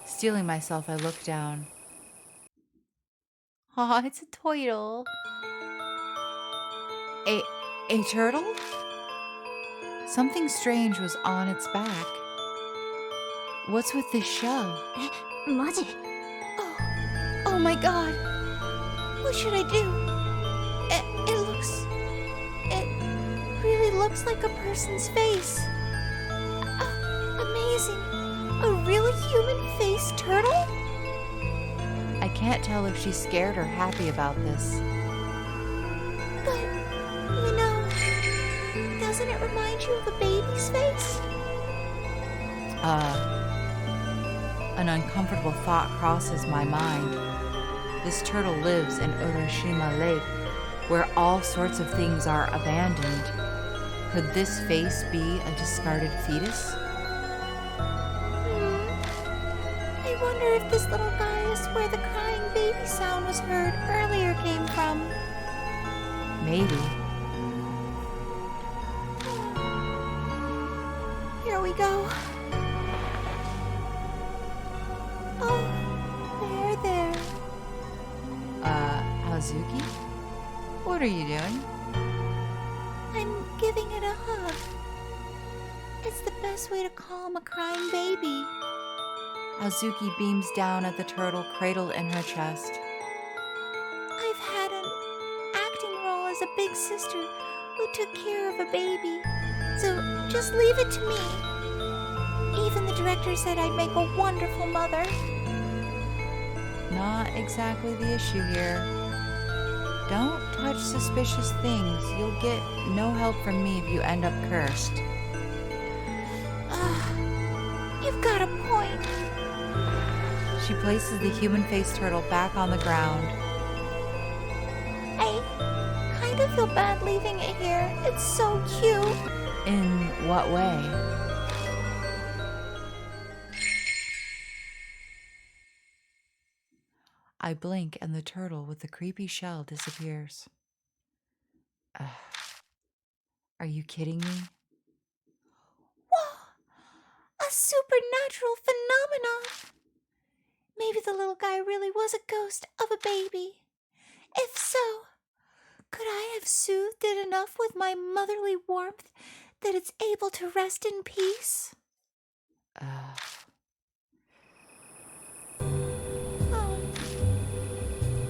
Speaker 1: Steeling myself, I look down. Aw, it's a turtle. A turtle? Something strange was on its back. What's with this shell?
Speaker 2: マジ? Oh my god. What should I do? It really looks like a person's face. Amazing. A really human-faced turtle?
Speaker 1: I can't tell if she's scared or happy about this.
Speaker 2: But, doesn't it remind you of a baby's face?
Speaker 1: An uncomfortable thought crosses my mind. This turtle lives in Urashima Lake, where all sorts of things are abandoned. Could this face be a discarded fetus?
Speaker 2: I wonder if this little guy is where the crying baby sound was heard earlier came from.
Speaker 1: Maybe.
Speaker 2: Here we go. Oh, there.
Speaker 1: Hazuki? What are you doing?
Speaker 2: I'm giving it a hug. It's the best way to calm a crying baby.
Speaker 1: Hazuki beams down at the turtle cradled in her chest.
Speaker 2: I've had an acting role as a big sister who took care of a baby, so just leave it to me. Even the director said I'd make a wonderful mother.
Speaker 1: Not exactly the issue here. Don't touch suspicious things. You'll get no help from me if you end up cursed.
Speaker 2: You've got a point.
Speaker 1: She places the human-faced turtle back on the ground.
Speaker 2: I kind of feel bad leaving it here. It's so cute.
Speaker 1: In what way? I blink and the turtle with the creepy shell disappears. Are you kidding me?
Speaker 2: Whoa! A supernatural phenomenon! Maybe the little guy really was a ghost of a baby. If so, could I have soothed it enough with my motherly warmth that it's able to rest in peace?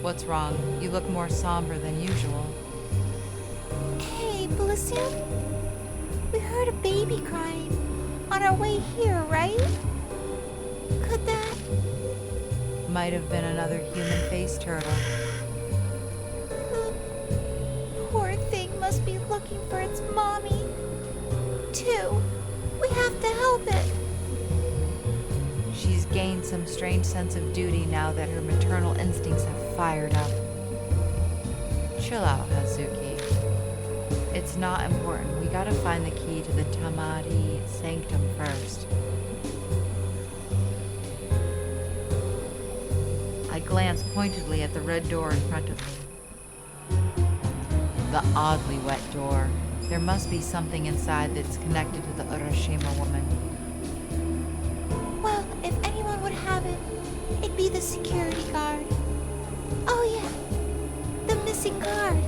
Speaker 1: What's wrong? You look more somber than usual.
Speaker 2: Hey, Bilicium? We heard a baby crying on our way here, right? Could that...
Speaker 1: Might have been another human-faced turtle.
Speaker 2: The poor thing must be looking for its mommy, too. We have to help it.
Speaker 1: She's gained some strange sense of duty now that her maternal instincts have fired up. Chill out, Hazuki. It's not important. We gotta find the key to the Tamari sanctum first. I glance pointedly at the red door in front of me. The oddly wet door. There must be something inside that's connected to the Urashima woman.
Speaker 2: Well, if anyone would have it, it'd be the security guard. Oh yeah, the missing guard.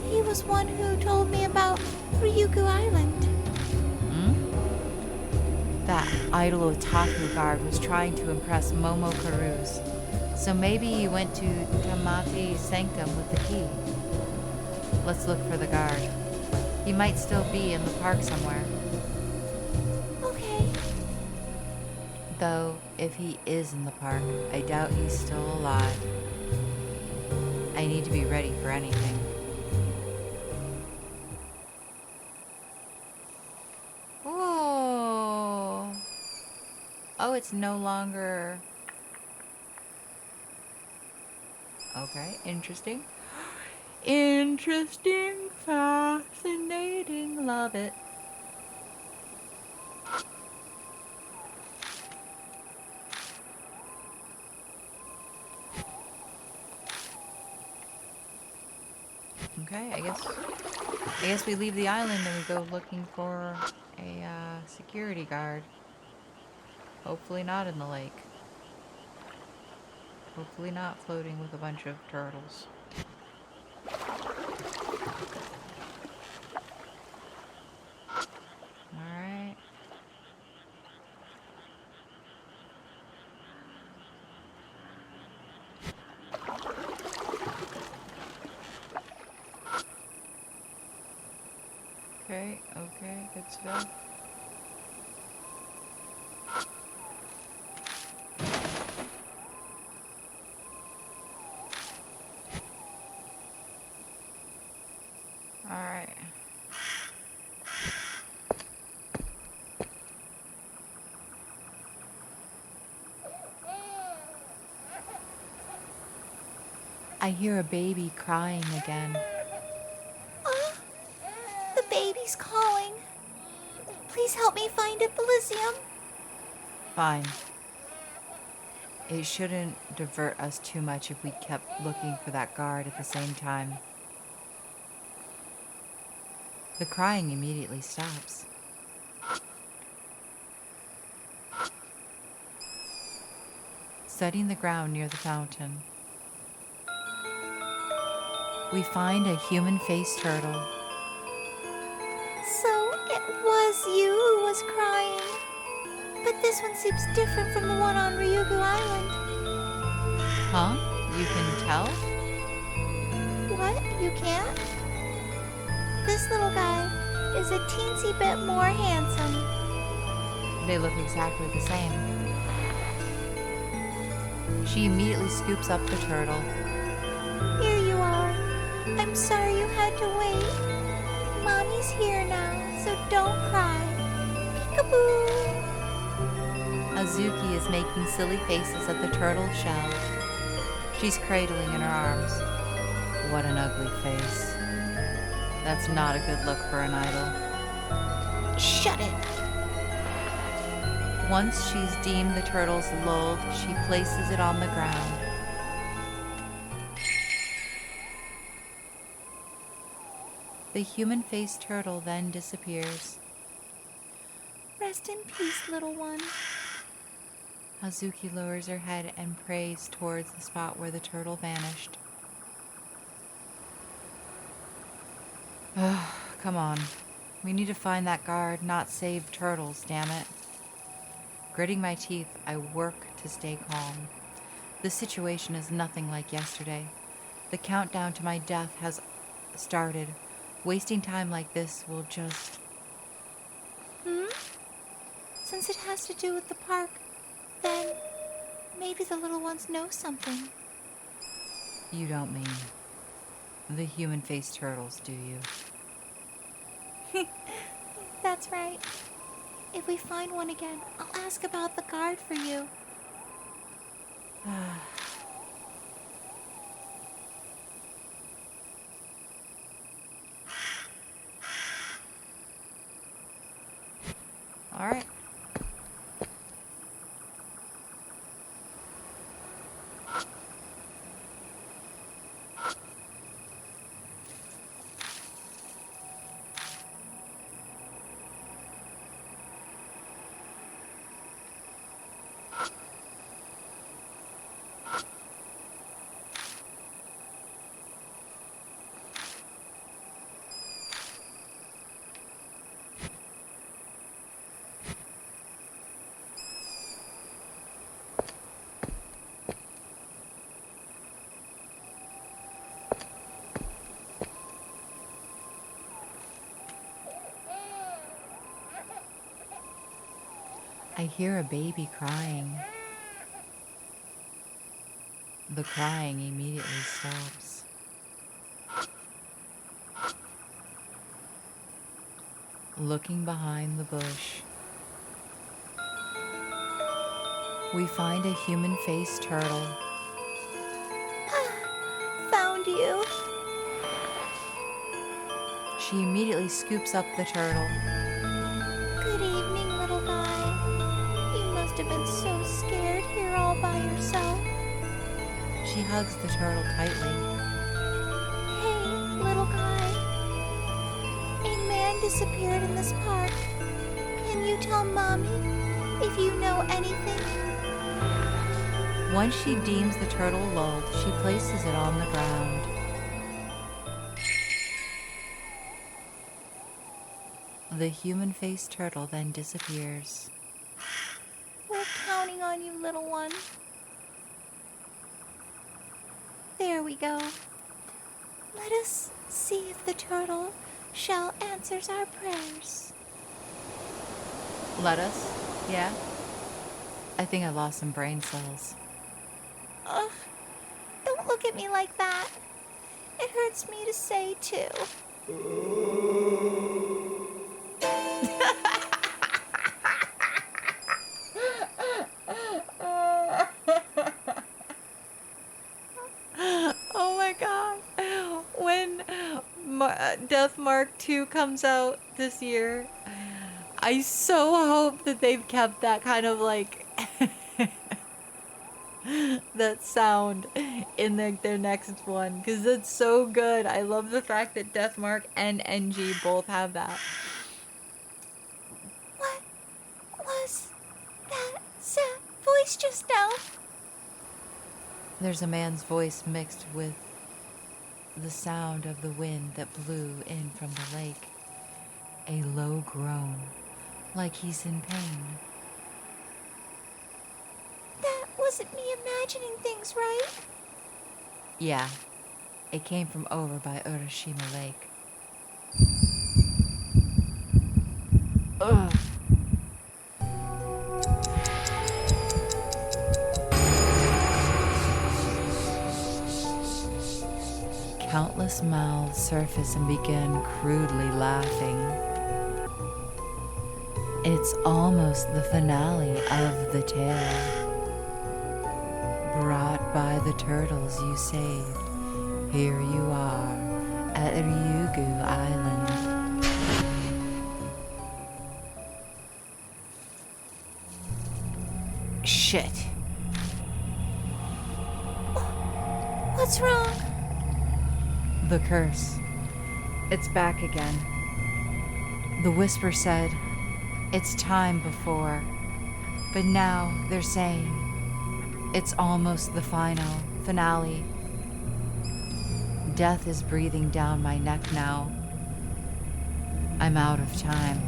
Speaker 2: He was one who told me about Ryugu Island.
Speaker 1: That idle otaku guard was trying to impress Momo Karuz. So maybe he went to Tamati Sanctum with the key. Let's look for the guard. He might still be in the park somewhere.
Speaker 2: Okay.
Speaker 1: Though, if he is in the park, I doubt he's still alive. I need to be ready for anything. Oh, it's no longer... Okay, interesting. Interesting, fascinating, love it. Okay, I guess we leave the island and we go looking for a security guard. Hopefully not in the lake. Hopefully not floating with a bunch of turtles. Alright. Okay, good stuff. Alright. I hear a baby crying again.
Speaker 2: The baby's calling. Please help me find it, Bilicium.
Speaker 1: Fine. It shouldn't divert us too much if we kept looking for that guard at the same time. The crying immediately stops. Studying the ground near the fountain, we find a human-faced turtle.
Speaker 2: So it was you who was crying. But this one seems different from the one on Ryugu Island.
Speaker 1: Huh? You can tell?
Speaker 2: What? You can't? This little guy is a teensy bit more handsome.
Speaker 1: They look exactly the same. She immediately scoops up the turtle.
Speaker 2: Here you are. I'm sorry you had to wait. Mommy's here now, so don't cry. Peekaboo!
Speaker 1: Azuki is making silly faces at the turtle's shell. She's cradling in her arms. What an ugly face. That's not a good look for an idol.
Speaker 2: Shut it!
Speaker 1: Once she's deemed the turtle's lulled, she places it on the ground. The human-faced turtle then disappears.
Speaker 2: Rest in peace, little one.
Speaker 1: Hazuki lowers her head and prays towards the spot where the turtle vanished. Ugh, come on. We need to find that guard, not save turtles, damn it. Gritting my teeth, I work to stay calm. The situation is nothing like yesterday. The countdown to my death has started. Wasting time like this will just...
Speaker 2: Since it has to do with the park, then maybe the little ones know something.
Speaker 1: You don't mean the human-faced turtles, do you?
Speaker 2: That's right. If we find one again, I'll ask about the guard for you.
Speaker 1: All right. I hear a baby crying. The crying immediately stops. Looking behind the bush, we find a human-faced turtle.
Speaker 2: Found you.
Speaker 1: She immediately scoops up the turtle.
Speaker 2: Good evening, little guy. You must have been so scared here all by yourself.
Speaker 1: She hugs the turtle tightly.
Speaker 2: Hey, little guy. A man disappeared in this park. Can you tell Mommy if you know anything?
Speaker 1: Once she deems the turtle lulled, she places it on the ground. The human-faced turtle then disappears.
Speaker 2: We're counting on you, little one. There we go. Let us see if the turtle shall answers our prayers.
Speaker 1: Let us? Yeah? I think I lost some brain cells.
Speaker 2: Ugh, don't look at me like that. It hurts me to say, too.
Speaker 1: Oh my god. When Death Mark 2 comes out this year, I so hope that they've kept that kind of like that sound in their next one because it's so good. I love the fact that Death Mark and NG both have that.
Speaker 2: What was that sad voice just now?
Speaker 1: There's a man's voice mixed with the sound of the wind that blew in from the lake. A low groan, like he's in pain.
Speaker 2: That wasn't me imagining things, right?
Speaker 1: Yeah, it came from over by Urashima Lake. Ugh. Countless mouths surface and begin crudely laughing. It's almost the finale of the tale. Brought by the turtles you saved, here you are at Ryugu Island. Shit.
Speaker 2: What's wrong?
Speaker 1: The curse. It's back again. The whisper said, it's time before. But now they're saying, it's almost the finale. Death is breathing down my neck now. I'm out of time.